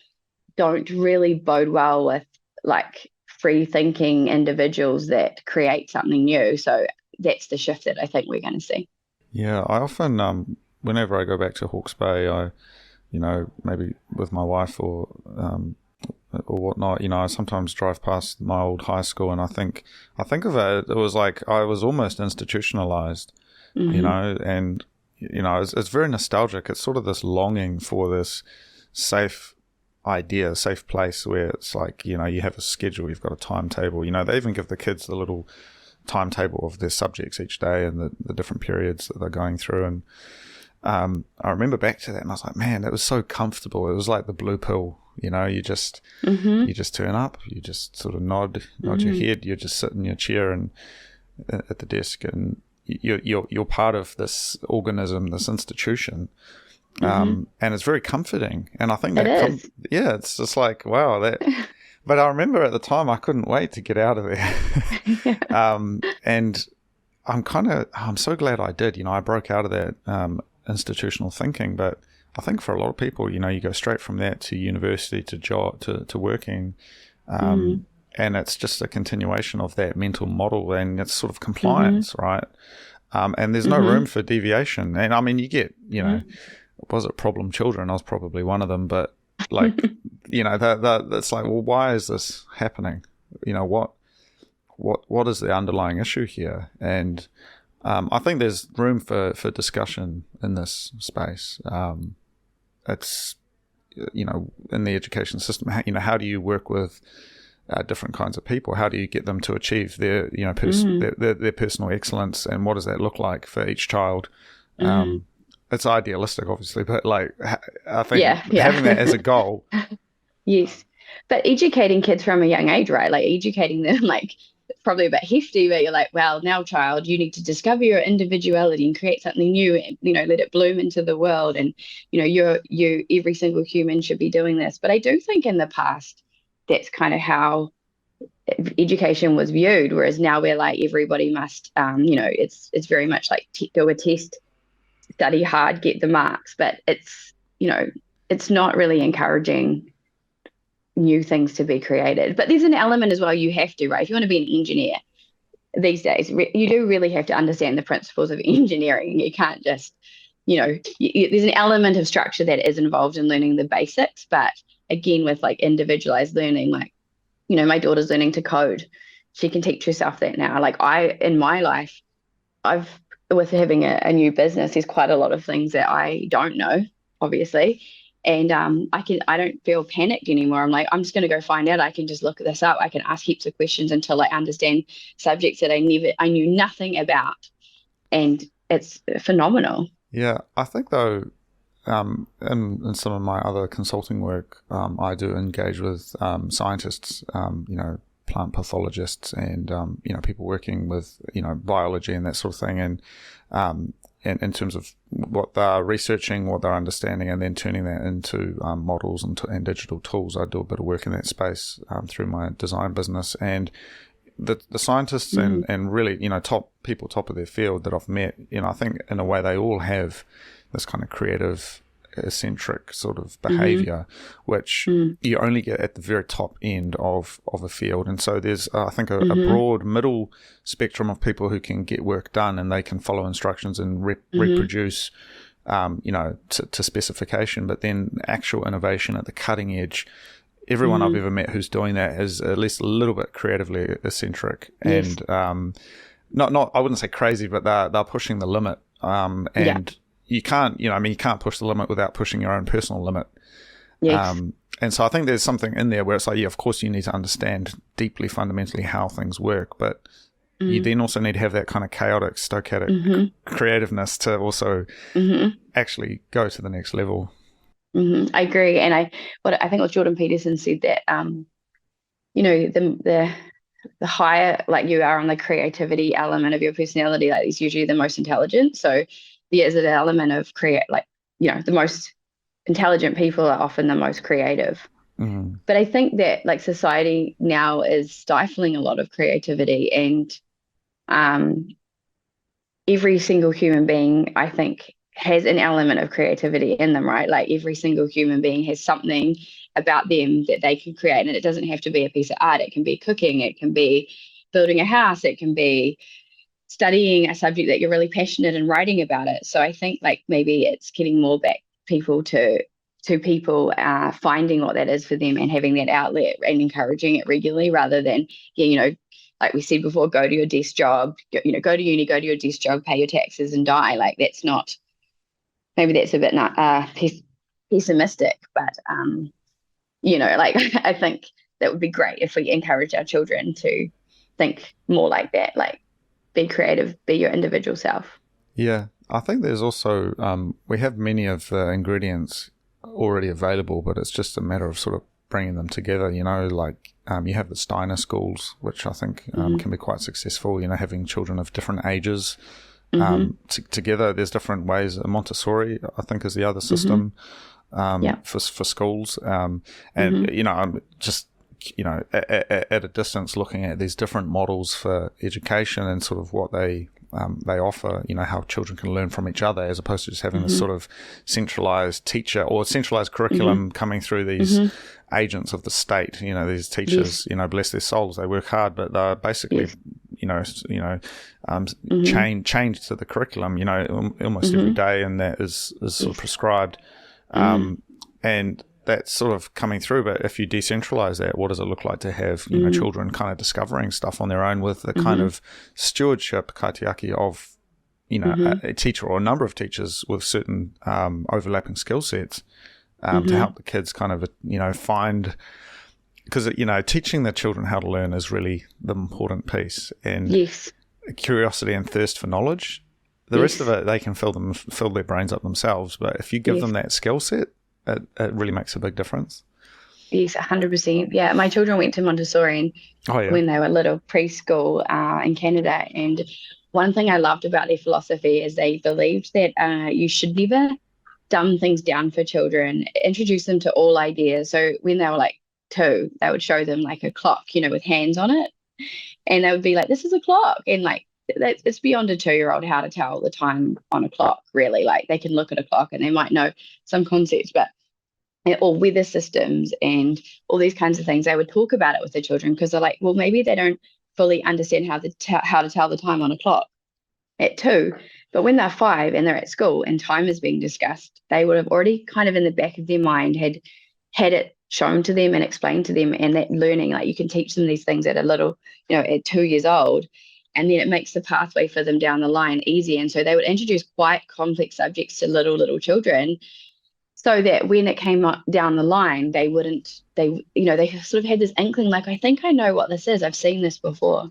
[SPEAKER 2] don't really bode well with like free thinking individuals that create something new. So that's the shift that I think we're going to see.
[SPEAKER 1] Yeah, I often, whenever I go back to Hawke's Bay, I, maybe with my wife or whatnot, I sometimes drive past my old high school, and I think of it. It was like I was almost institutionalized, and it's very nostalgic. It's sort of this longing for this safe place where it's like, you have a schedule, you've got a timetable. They even give the kids the little timetable of their subjects each day and the different periods that they're going through. And I remember back to that, and I was like, man, that was so comfortable. It was like the blue pill. You just turn up, you just sort of nod your head, you just sit in your chair and at the desk, and you're part of this organism, this institution, and it's very comforting. And I think that it's just like, wow, that. But I remember at the time I couldn't wait to get out of there. And I'm so glad I did. I broke out of that institutional thinking. But I think for a lot of people, you go straight from that to university, to job, to working. And it's just a continuation of that mental model, and it's sort of compliance, right? And there's no room for deviation. And I mean, you get, was it problem children? I was probably one of them, but like, that's like, well, why is this happening? What is the underlying issue here? And I think there's room for discussion in this space. It's, in the education system, how do you work with different kinds of people? How do you get them to achieve their, their personal excellence, and what does that look like for each child? It's idealistic, obviously, but like, I think having that as a goal.
[SPEAKER 2] Yes. But educating kids from a young age, right? Like, educating them, like, it's probably a bit hefty, but you're like, well, now, child, you need to discover your individuality and create something new, and, let it bloom into the world. And, every single human should be doing this. But I do think in the past, that's kind of how education was viewed. Whereas now we're like, everybody must, it's very much like do a test, study hard, get the marks. But it's, it's not really encouraging new things to be created. But there's an element as well, you have to, right? If you want to be an engineer, these days, you do really have to understand the principles of engineering. You can't just, there's an element of structure that is involved in learning the basics, but again, with like individualized learning, like, my daughter's learning to code. She can teach herself that now. Like in my life, with having a new business, there's quite a lot of things that I don't know, obviously. And I don't feel panicked anymore. I'm like, I'm just going to go find out. I can just look this up. I can ask heaps of questions until I understand subjects that I knew nothing about. And it's phenomenal.
[SPEAKER 1] Yeah, I think though, in some of my other consulting work, I do engage with scientists, plant pathologists, and people working with biology and that sort of thing, and in terms of what they're researching, what they're understanding, and then turning that into models and digital tools. I do a bit of work in that space through my design business, and the scientists and really top of their field that I've met, I think in a way they all have this kind of creative, eccentric sort of behavior, which you only get at the very top end of a field. And so there's, I think, a broad middle spectrum of people who can get work done and they can follow instructions and reproduce, to specification. But then actual innovation at the cutting edge, everyone I've ever met who's doing that is at least a little bit creatively eccentric. Yes. And not I wouldn't say crazy, but they're pushing the limit. You can't, you can't push the limit without pushing your own personal limit.
[SPEAKER 2] Yes.
[SPEAKER 1] And so I think there's something in there where it's like, yeah, of course you need to understand deeply, fundamentally how things work, but you then also need to have that kind of chaotic, stochastic creativeness to also actually go to the next level.
[SPEAKER 2] I agree. And I think it was Jordan Peterson said that, the higher like you are on the creativity element of your personality, like is usually the most intelligent. So there is an element of the most intelligent people are often the most creative. But I think that like society now is stifling a lot of creativity, and every single human being, I think, has an element of creativity in them, right? Like every single human being has something about them that they can create, and it doesn't have to be a piece of art. It can be cooking, it can be building a house, it can be studying a subject that you're really passionate and writing about it. So I think like maybe it's getting more back people to people finding what that is for them and having that outlet and encouraging it regularly, rather than like we said before, go to your desk job, go to uni, go to your desk job, pay your taxes and die. Like that's not, maybe that's a bit pessimistic, but like I think that would be great if we encourage our children to think more like that, like be creative, be your individual self.
[SPEAKER 1] Yeah, I think there's also, we have many of the ingredients already available, but it's just a matter of sort of bringing them together, like you have the Steiner schools, which I think can be quite successful, having children of different ages together. There's different ways. Montessori, I think, is the other system for schools. And, I'm just, at a distance looking at these different models for education and sort of what they offer, how children can learn from each other, as opposed to just having this sort of centralized teacher or centralized curriculum coming through these agents of the state. These teachers, bless their souls, they work hard, but they're basically, chained to the curriculum, almost every day, and that is sort of prescribed. And that's sort of coming through. But if you decentralize that, what does it look like to have children kind of discovering stuff on their own with the kind of stewardship, kaitiaki, of a teacher or a number of teachers with certain overlapping skill sets to help the kids kind of find, because teaching the children how to learn is really the important piece, and curiosity and thirst for knowledge. The rest of it, they can fill their brains up themselves. But if you give them that skill set, it really makes a big difference.
[SPEAKER 2] Yes, 100%. Yeah, my children went to Montessori when they were little, preschool in Canada. And one thing I loved about their philosophy is they believed that you should never dumb things down for children, introduce them to all ideas. So when they were like 2, they would show them like a clock, with hands on it. And they would be like, this is a clock. And like, it's beyond a 2-year-old how to tell the time on a clock, really. Like they can look at a clock and they might know some concepts, but or weather systems and all these kinds of things. They would talk about it with the children because they're like, well, maybe they don't fully understand how to tell the time on a clock at 2. But when they're 5 and they're at school and time is being discussed, they would have already kind of in the back of their mind had it shown to them and explained to them, and that learning, like you can teach them these things at a little, at 2 years old, and then it makes the pathway for them down the line easy. And so they would introduce quite complex subjects to little children, so that when it came up down the line, they sort of had this inkling, like, I think I know what this is. I've seen this before.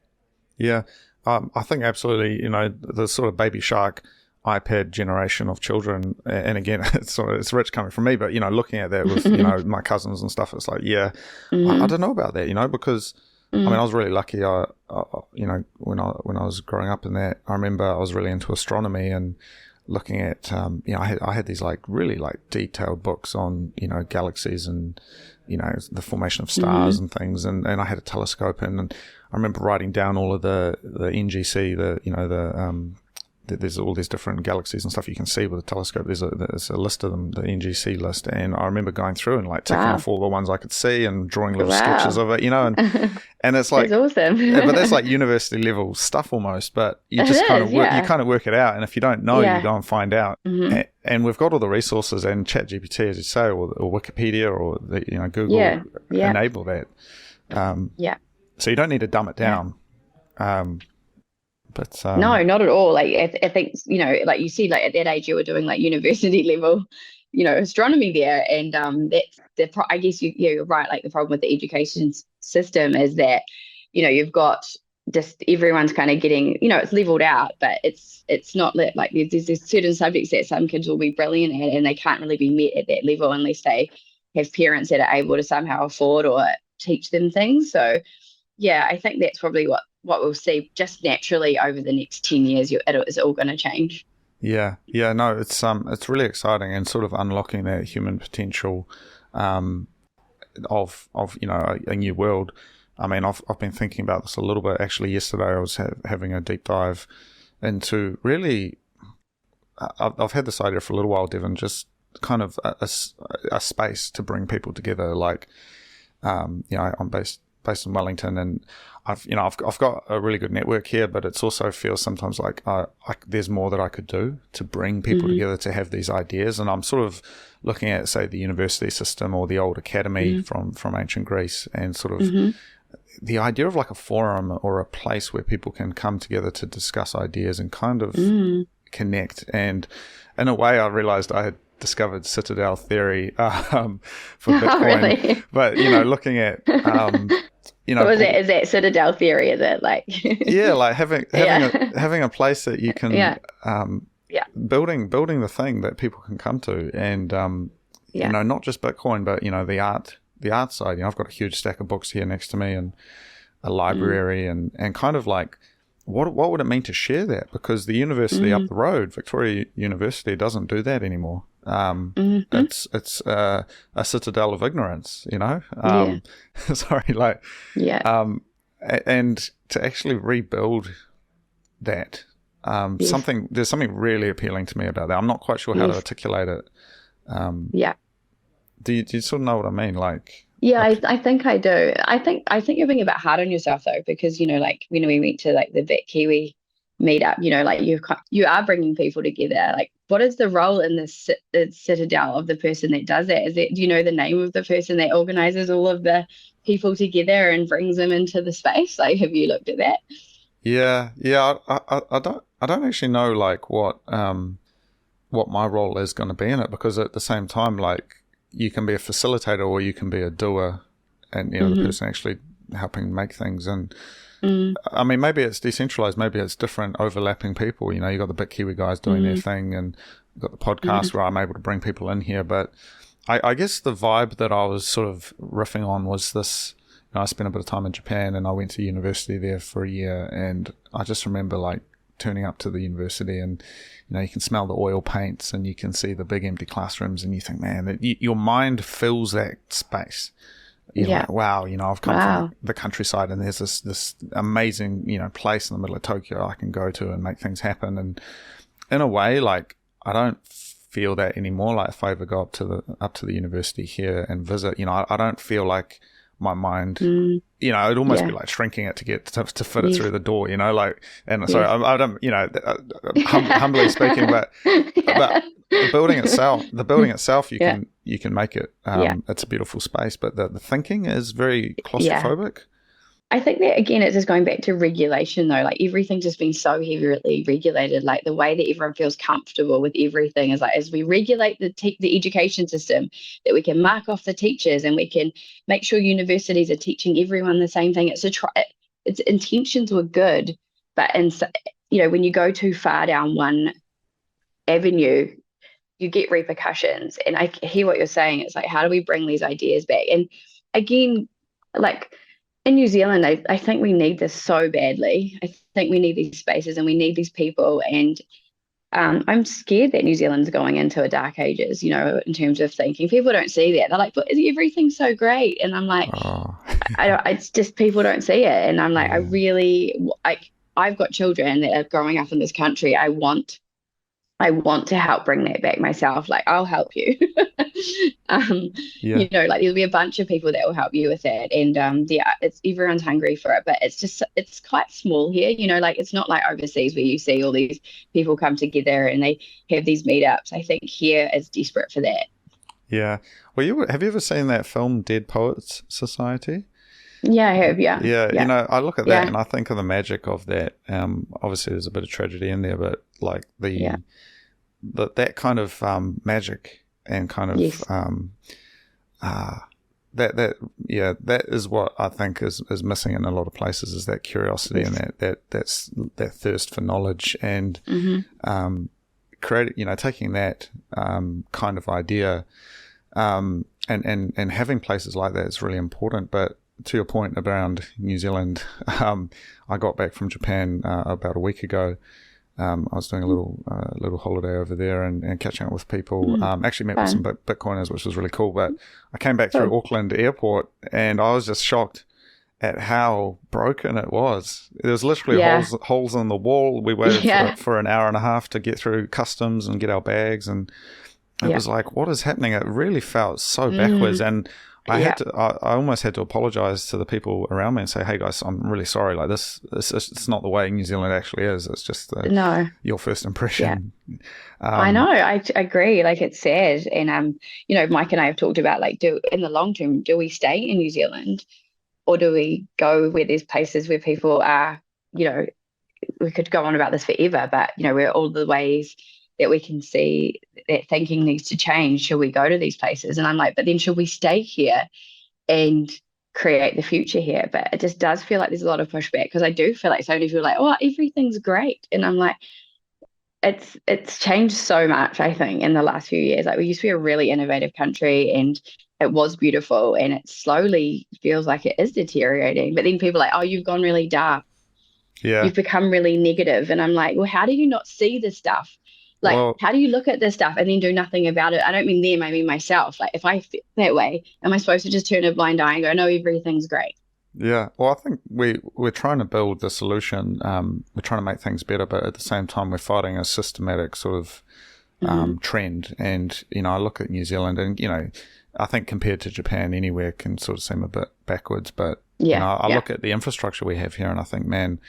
[SPEAKER 1] Yeah. I think absolutely, the sort of Baby Shark iPad generation of children, and again, it's rich coming from me, but, looking at that with, my cousins and stuff, it's like, yeah, I don't know about that, because, I mean, I was really lucky, when I was growing up in that, I remember I was really into astronomy and looking at, I had these like really like detailed books on, galaxies and, the formation of stars and things. And I had a telescope and I remember writing down all of the NGC, there's all these different galaxies and stuff you can see with a telescope. There's a list of them, the NGC list. And I remember going through and like ticking off all the ones I could see and drawing little sketches of it, and it's like,
[SPEAKER 2] that's awesome.
[SPEAKER 1] But that's like university level stuff almost, but you just kind of work it out. And if you don't know, you go and find out. And we've got all the resources, and ChatGPT, as you say, or Wikipedia or Google enable that. So you don't need to dumb it down. But
[SPEAKER 2] no, not at all. Like I think, like you see, like at that age you were doing like university level, astronomy there, and I guess you're right. Like the problem with the education system is that, you've got just everyone's kind of getting, it's leveled out, but it's not like there's certain subjects that some kids will be brilliant at, and they can't really be met at that level unless they have parents that are able to somehow afford or teach them things. So yeah, I think that's probably what we'll see just naturally over the next 10 years. It's all going to change.
[SPEAKER 1] No, it's really exciting and sort of unlocking that human potential of a new world. I mean, I've been thinking about this a little bit. Actually, yesterday I was having a deep dive into really. I've had this idea for a little while, Devon. Just kind of a space to bring people together. Like, I'm based in Wellington, and I've got a really good network here, but it's also feels sometimes like there's more that I could do to bring people together to have these ideas. And I'm sort of looking at, say, the university system or the old academy from ancient Greece, and sort of the idea of like a forum or a place where people can come together to discuss ideas and kind of connect. And in a way, I realized I had discovered Citadel theory for Bitcoin.
[SPEAKER 2] Really?
[SPEAKER 1] But looking at
[SPEAKER 2] is that Citadel theory? Is it like
[SPEAKER 1] like having a place that you can building the thing that people can come to, and not just Bitcoin, but the art side. I've got a huge stack of books here next to me and a library, and kind of like what would it mean to share that? Because the university up the road, Victoria University, doesn't do that anymore. It's a citadel of ignorance, sorry, and to actually rebuild that, there's something really appealing to me about that. I'm not quite sure how to articulate it. Do you sort of know what I mean? Like,
[SPEAKER 2] I think I do. I think you're being a bit hard on yourself though, because like when we went to like the Bit Kiwi meetup, like you are bringing people together. Like, what is the role in this citadel of the person that does that? Do you know the name of the person that organizes all of the people together and brings them into the space? Like, have you looked at that? I don't actually know like what my role is going to be in it, because at the same time, like, you can be a facilitator or you can be a doer, and the person actually helping make things. And I mean, maybe it's decentralized, maybe it's different overlapping people. You got the Bit Kiwi guys doing their thing, and you've got the podcast where I'm able to bring people in here. But I guess the vibe that I was sort of riffing on was this. I spent a bit of time in Japan, and I went to university there for a year, and I just remember like turning up to the university, and you can smell the oil paints, and you can see the big empty classrooms, and you think, man, your mind fills that space. You're like, wow, I've come from the countryside, and there's this amazing, place in the middle of Tokyo I can go to and make things happen. And in a way, like, I don't feel that anymore. Like, if I ever go up to the university here and visit, I don't feel like
[SPEAKER 1] my mind,
[SPEAKER 2] Mm.
[SPEAKER 1] it'd almost be
[SPEAKER 2] Yeah.
[SPEAKER 1] like shrinking it to get to fit it
[SPEAKER 2] Yes.
[SPEAKER 1] through the door, like, and
[SPEAKER 2] Yes.
[SPEAKER 1] sorry, I don't, humbly speaking, but the building itself, you
[SPEAKER 2] Yeah.
[SPEAKER 1] can make it,
[SPEAKER 2] Yeah.
[SPEAKER 1] it's a beautiful space, but the thinking is very
[SPEAKER 2] Yeah.
[SPEAKER 1] claustrophobic.
[SPEAKER 2] I think that again, it's just going back to regulation though. Like everything's just been so heavily regulated. Like the way that everyone feels comfortable with everything is like as we regulate the education system, that we can mark off the teachers and we can make sure universities are teaching everyone the same thing. Its intentions were good, but when you go too far down one avenue, you get repercussions. And I hear what you're saying. It's like, how do we bring these ideas back? And again, like in New Zealand, I think we need this so badly. I think we need these spaces and we need these people. And I'm scared that New Zealand's going into a dark ages, in terms of thinking. People don't see that. They're like, but everything's so great. And I'm like,
[SPEAKER 1] Oh.
[SPEAKER 2] it's just people don't see it. And I'm like,
[SPEAKER 1] Yeah.
[SPEAKER 2] I've got children that are growing up in this country. I want to help bring that back myself. Like, I'll help you.
[SPEAKER 1] Yeah.
[SPEAKER 2] Like there'll be a bunch of people that will help you with that. And yeah, it's everyone's hungry for it, but it's quite small here. Like it's not like overseas where you see all these people come together and they have these meetups. I think here is desperate for that.
[SPEAKER 1] Yeah. Well, have you ever seen that film Dead Poets Society?
[SPEAKER 2] Yeah, I have. Yeah.
[SPEAKER 1] Yeah. I look at that
[SPEAKER 2] Yeah.
[SPEAKER 1] and I think of the magic of that. Obviously, there's a bit of tragedy in there, but like that kind of magic and kind of
[SPEAKER 2] Yes.
[SPEAKER 1] that is what I think is missing in a lot of places, is that curiosity.
[SPEAKER 2] Yes.
[SPEAKER 1] And that thirst for knowledge and taking that kind of idea and having places like that is really important. But to your point around New Zealand, I got back from Japan about a week ago. I was doing a little holiday over there and catching up with people. Actually met with some Bitcoiners, which was really cool. But I came back through Auckland Airport and I was just shocked at how broken it was. There was literally holes in the wall. We waited for an hour and a half to get through customs and get our bags, and it was like, what is happening? It really felt so backwards, and I almost had to apologize to the people around me and say, hey guys, I'm really sorry. Like it's not the way New Zealand actually is. It's just your first impression.
[SPEAKER 2] Yeah. I know. I agree. Like it's sad. And, Mike and I have talked about like, in the long term, do we stay in New Zealand or do we go where there's places where people are, we could go on about this forever, but, where all the ways that we can see that thinking needs to change, should we go to these places? And I'm like, but then should we stay here and create the future here? But it just does feel like there's a lot of pushback, because I do feel like so many people are like, oh, everything's great. And I'm like, it's changed so much, I think, in the last few years. Like we used to be a really innovative country and it was beautiful, and it slowly feels like it is deteriorating. But then people are like, oh, you've gone really dark.
[SPEAKER 1] Yeah.
[SPEAKER 2] You've become really negative. And I'm like, well, how do you not see this stuff? Like, how do you look at this stuff and then do nothing about it? I don't mean them, I mean myself. Like, if I feel that way, am I supposed to just turn a blind eye and go, no, everything's great?
[SPEAKER 1] Yeah. Well, I think we're trying to build the solution. We're trying to make things better, but at the same time, we're fighting a systematic sort of trend. And, I look at New Zealand and, I think compared to Japan, anywhere can sort of seem a bit backwards. But, I look at the infrastructure we have here and I think, man,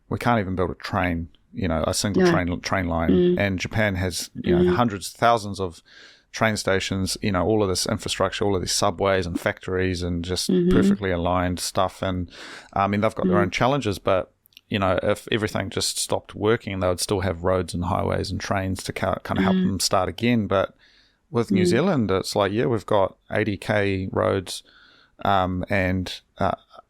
[SPEAKER 1] we can't even build a train. A single train line, and Japan has hundreds, thousands of train stations. All of this infrastructure, all of these subways and factories, and just perfectly aligned stuff. And I mean, they've got their own challenges, but if everything just stopped working, they would still have roads and highways and trains to kind of help them start again. But with New Zealand, it's like, we've got 80k roads, and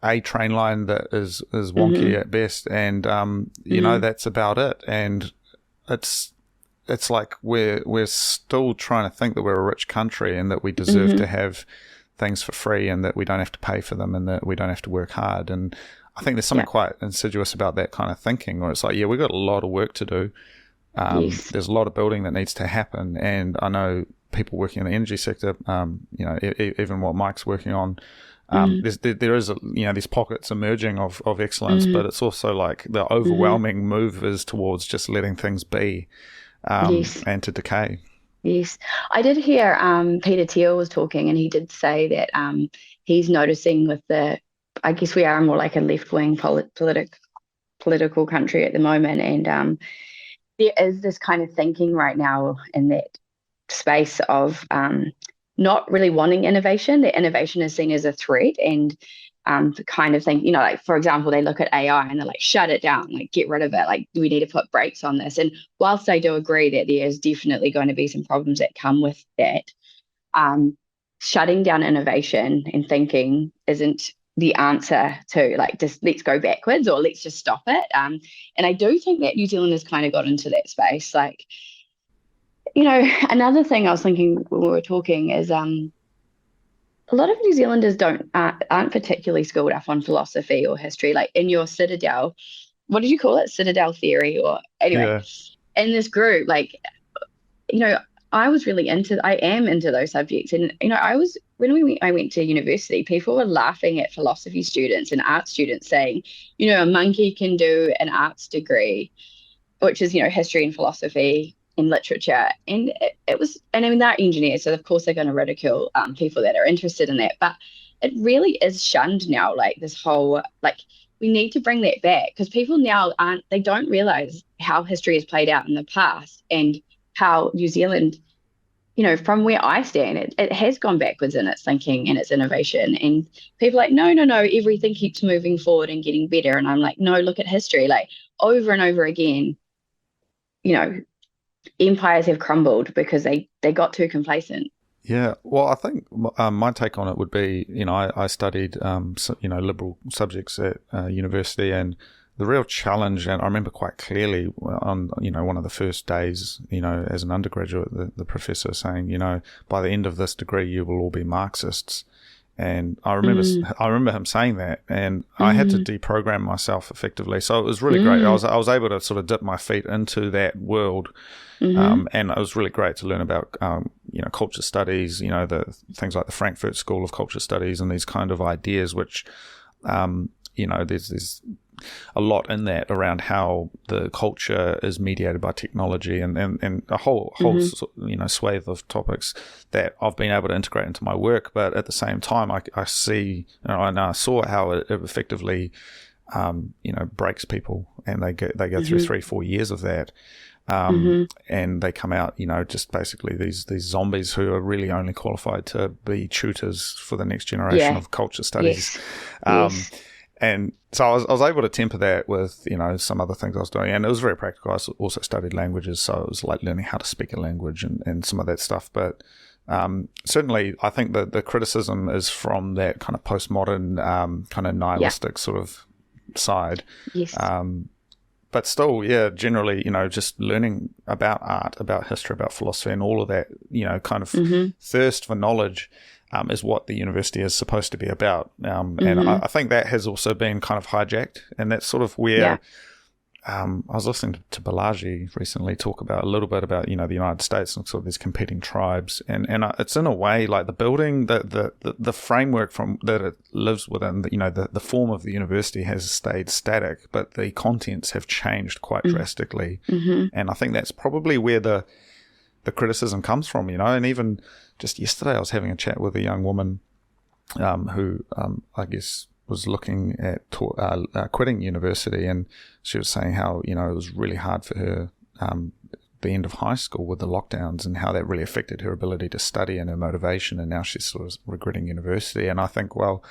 [SPEAKER 1] a train line that is wonky at best, and that's about it. And it's like we're still trying to think that we're a rich country and that we deserve to have things for free and that we don't have to pay for them and that we don't have to work hard. And I think there's something quite insidious about that kind of thinking, where it's like, we've got a lot of work to do. There's a lot of building that needs to happen, and I know people working in the energy sector, even what Mike's working on. There is these pockets emerging of excellence, but it's also like the overwhelming move is towards just letting things be and to decay.
[SPEAKER 2] Yes, I did hear Peter Thiel was talking, and he did say that he's noticing with I guess we are more like a left-wing political country at the moment, and there is this kind of thinking right now in that space of not really wanting innovation. That innovation is seen as a threat, and the kind of thing, like, for example, they look at AI and they're like, shut it down, like, get rid of it, like, we need to put brakes on this. And whilst I do agree that there is definitely going to be some problems that come with that, shutting down innovation and thinking isn't the answer to, like, just let's go backwards or let's just stop it. And I do think that New Zealand has kind of got into that space. Like, another thing I was thinking when we were talking is a lot of New Zealanders aren't particularly schooled up on philosophy or history. Like, in your Citadel, what did you call it? Citadel theory, or anyway, in this group, like, I am into those subjects. And, I went to university, people were laughing at philosophy students and art students saying, a monkey can do an arts degree, which is, history and philosophy and literature. And it was, and I mean, they're engineers, so of course they're going to ridicule people that are interested in that. But it really is shunned now, like, this whole, like, we need to bring that back, because people now they don't realize how history has played out in the past, and how New Zealand, from where I stand, it has gone backwards in its thinking and its innovation. And people are like, no, everything keeps moving forward and getting better. And I'm like, no, look at history. Like, over and over again, empires have crumbled because they got too complacent.
[SPEAKER 1] Yeah, well, I think my take on it would be, I studied, liberal subjects at university, and the real challenge, and I remember quite clearly on, one of the first days, as an undergraduate, the professor saying, by the end of this degree, you will all be Marxists. And I remember him saying that, and I had to deprogram myself effectively. So it was really great. I was able to sort of dip my feet into that world, and it was really great to learn about culture studies. The things like the Frankfurt School of Culture Studies and these kind of ideas, which there's a lot in that around how the culture is mediated by technology, and a whole swathe of topics that I've been able to integrate into my work. But at the same time, I see, and I saw how it effectively breaks people, and they go through 3-4 years of that, and they come out just basically these zombies who are really only qualified to be tutors for the next generation of culture studies. Yes. And so I was able to temper that with, some other things I was doing. And it was very practical. I also studied languages, so it was like learning how to speak a language and some of that stuff. But certainly I think that the criticism is from that kind of postmodern, kind of nihilistic sort of side. Yes. But still, generally, just learning about art, about history, about philosophy, and all of that, kind of thirst for knowledge is what the university is supposed to be about. And I think that has also been kind of hijacked, and that's sort of where I was listening to Balaji recently talk about a little bit about, the United States and sort of these competing tribes. And it's in a way like the building, the framework from that it lives within, the form of the university has stayed static, but the contents have changed quite drastically. And I think that's probably where the criticism comes from, and even just yesterday I was having a chat with a young woman who I guess was looking at quitting university, and she was saying how, it was really hard for her the end of high school with the lockdowns, and how that really affected her ability to study and her motivation, and now she's sort of regretting university. And I think, well,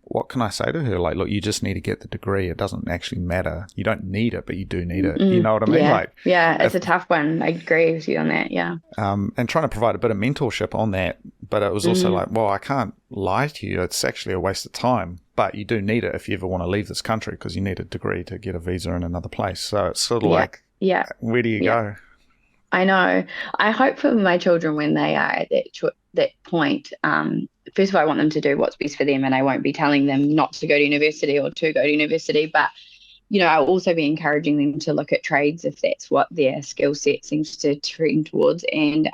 [SPEAKER 1] what can I say to her? Like, look, you just need to get the degree. It doesn't actually matter. You don't need it, but you do need it. You know what I mean?
[SPEAKER 2] Yeah, it's a tough one. I agree with you on that. Yeah.
[SPEAKER 1] And trying to provide a bit of mentorship on that, but it was also like, well, I can't lie to you. It's actually a waste of time, but you do need it if you ever want to leave this country, because you need a degree to get a visa in another place. So it's sort of like, where do you go?
[SPEAKER 2] I know. I hope for my children when they are at that point, first of all, I want them to do what's best for them, and I won't be telling them not to go to university or to go to university. But, I'll also be encouraging them to look at trades if that's what their skill set seems to trend towards. And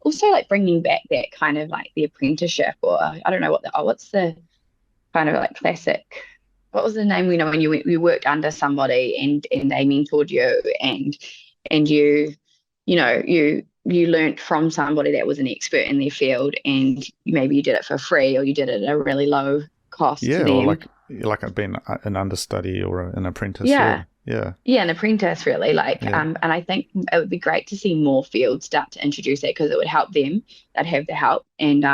[SPEAKER 2] also like bringing back that kind of like the apprenticeship, or I don't know what's the kind of like classic, what was the name, when you worked under somebody and they mentored you and you you learnt from somebody that was an expert in their field, and maybe you did it for free, or you did it at a really low cost to
[SPEAKER 1] Yeah, or
[SPEAKER 2] them.
[SPEAKER 1] like being an understudy or an apprentice.
[SPEAKER 2] Yeah.
[SPEAKER 1] Yeah.
[SPEAKER 2] Yeah, an apprentice really.
[SPEAKER 1] Yeah.
[SPEAKER 2] And I think it would be great to see more fields start to introduce that, because it would help them. They'd have the help. And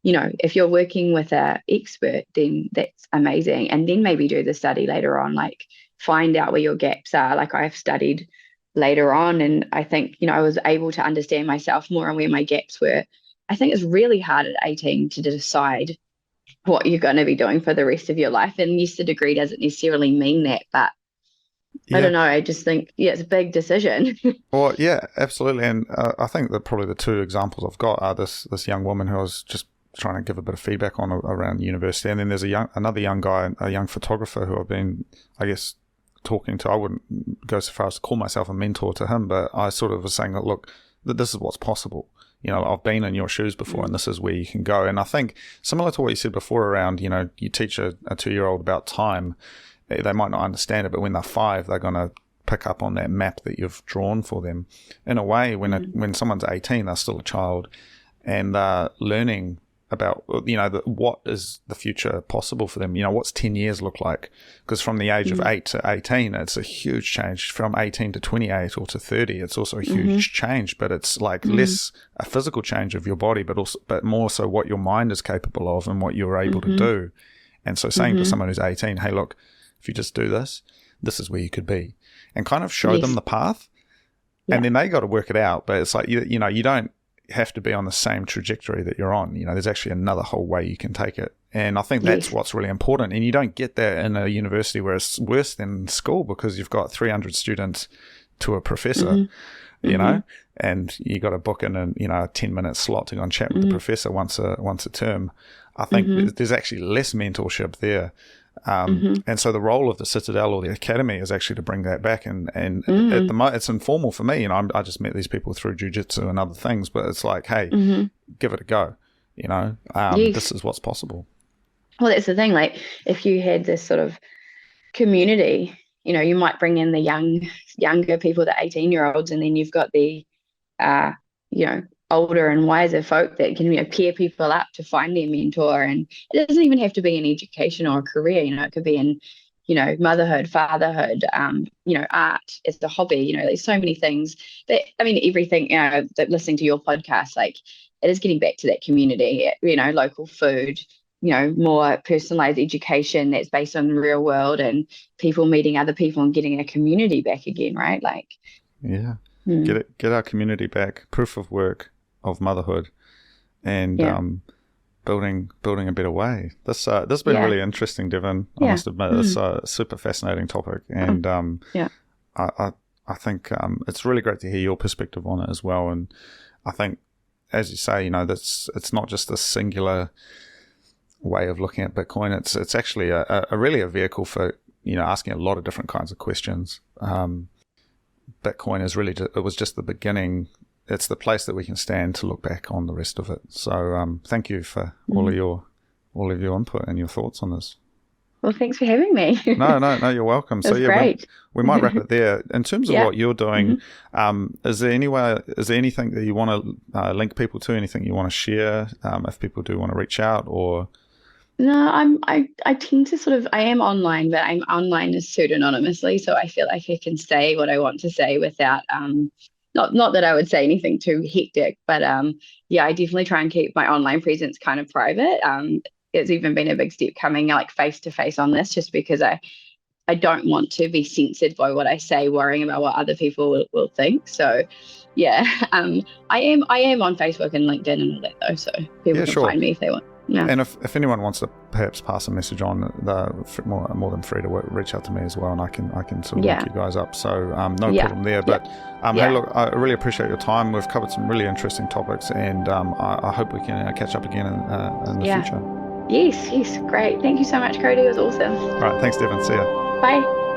[SPEAKER 2] if you're working with an expert, then that's amazing. And then maybe do the study later on, like find out where your gaps are. Like I've studied later on, and I think, I was able to understand myself more and where my gaps were. I think it's really hard at 18 to decide what you're going to be doing for the rest of your life. And yes, the degree doesn't necessarily mean that, but I
[SPEAKER 1] Yeah.
[SPEAKER 2] don't know. I just think, it's a big decision.
[SPEAKER 1] Well, yeah, absolutely. And I think that probably the two examples I've got are this young woman who I was just trying to give a bit of feedback on around university, and then there's another young guy, a young photographer who I've been, I guess, talking to. I wouldn't go so far as to call myself a mentor to him, but I sort of was saying that, look, that this is what's possible. I've been in your shoes before, and this is where you can go. And I think similar to what you said before around, you teach a 2-year-old about time. They might not understand it, but when they're 5, they're going to pick up on that map that you've drawn for them. In a way, when someone's 18, they're still a child, and they're learning about, what is the future possible for them. What's 10 years look like? Because from the age of 8 to 18, it's a huge change. From 18 to 28 or to 30, it's also a huge change, but it's like less a physical change of your body, but more so what your mind is capable of and what you're able to do. And so saying to someone who's 18, hey, look, if you just do this, this is where you could be, and kind of show them the path, and then they got to work it out. But it's like, you don't have to be on the same trajectory that you're on. There's actually another whole way you can take it. And I think that's what's really important. And you don't get that in a university where it's worse than school, because you've got 300 students to a professor, and you got to book in a 10-minute slot to go and chat with the professor once a term. I think there's actually less mentorship there. And so the role of the Citadel or the Academy is actually to bring that back, and at it's informal for me. I just met these people through jiu-jitsu and other things, but it's like, hey, give it a go. This is what's possible.
[SPEAKER 2] Well, that's the thing. Like, if you had this sort of community, you might bring in the younger people, the 18-year-olds, and then you've got the older and wiser folk that can pair people up to find their mentor. And it doesn't even have to be in education or a career. It could be in motherhood, fatherhood, art as a hobby. There's so many things that, everything, that listening to your podcast, like, it is getting back to that community, local food, more personalized education that's based on the real world, and people meeting other people and getting a community back again, right? Like,
[SPEAKER 1] get our community back, proof of work of motherhood, and building a better way. This has been really interesting, Devon. I must admit, it's a super fascinating topic, and I think it's really great to hear your perspective on it as well. And I think, as you say, it's not just a singular way of looking at Bitcoin. It's actually a really a vehicle for asking a lot of different kinds of questions. Bitcoin is really it was just the beginning. It's the place that we can stand to look back on the rest of it. So thank you for all of your input and your thoughts on this.
[SPEAKER 2] Well, thanks for having me.
[SPEAKER 1] No, you're welcome.
[SPEAKER 2] So great.
[SPEAKER 1] We might wrap it there. In terms of what you're doing, is there anything that you want to link people to? Anything you want to share if people do want to reach out? Or
[SPEAKER 2] no, I tend to I am online, but I'm online as pseudonymously, so I feel like I can say what I want to say without not that I would say anything too hectic, but I definitely try and keep my online presence kind of private. It's even been a big step coming like face to face on this, just because I don't want to be censored by what I say, worrying about what other people will think. So I am on Facebook and LinkedIn and all that though, so people can find me if they want. Yeah.
[SPEAKER 1] And if anyone wants to perhaps pass a message on, they're more than free to reach out to me as well, and I can sort of link you guys up. So no problem there. But hey, look, I really appreciate your time. We've covered some really interesting topics, and I hope we can catch up again in the future.
[SPEAKER 2] Yes, great. Thank you so much, Cody. It was awesome.
[SPEAKER 1] All right, thanks, Devon. See ya.
[SPEAKER 2] Bye.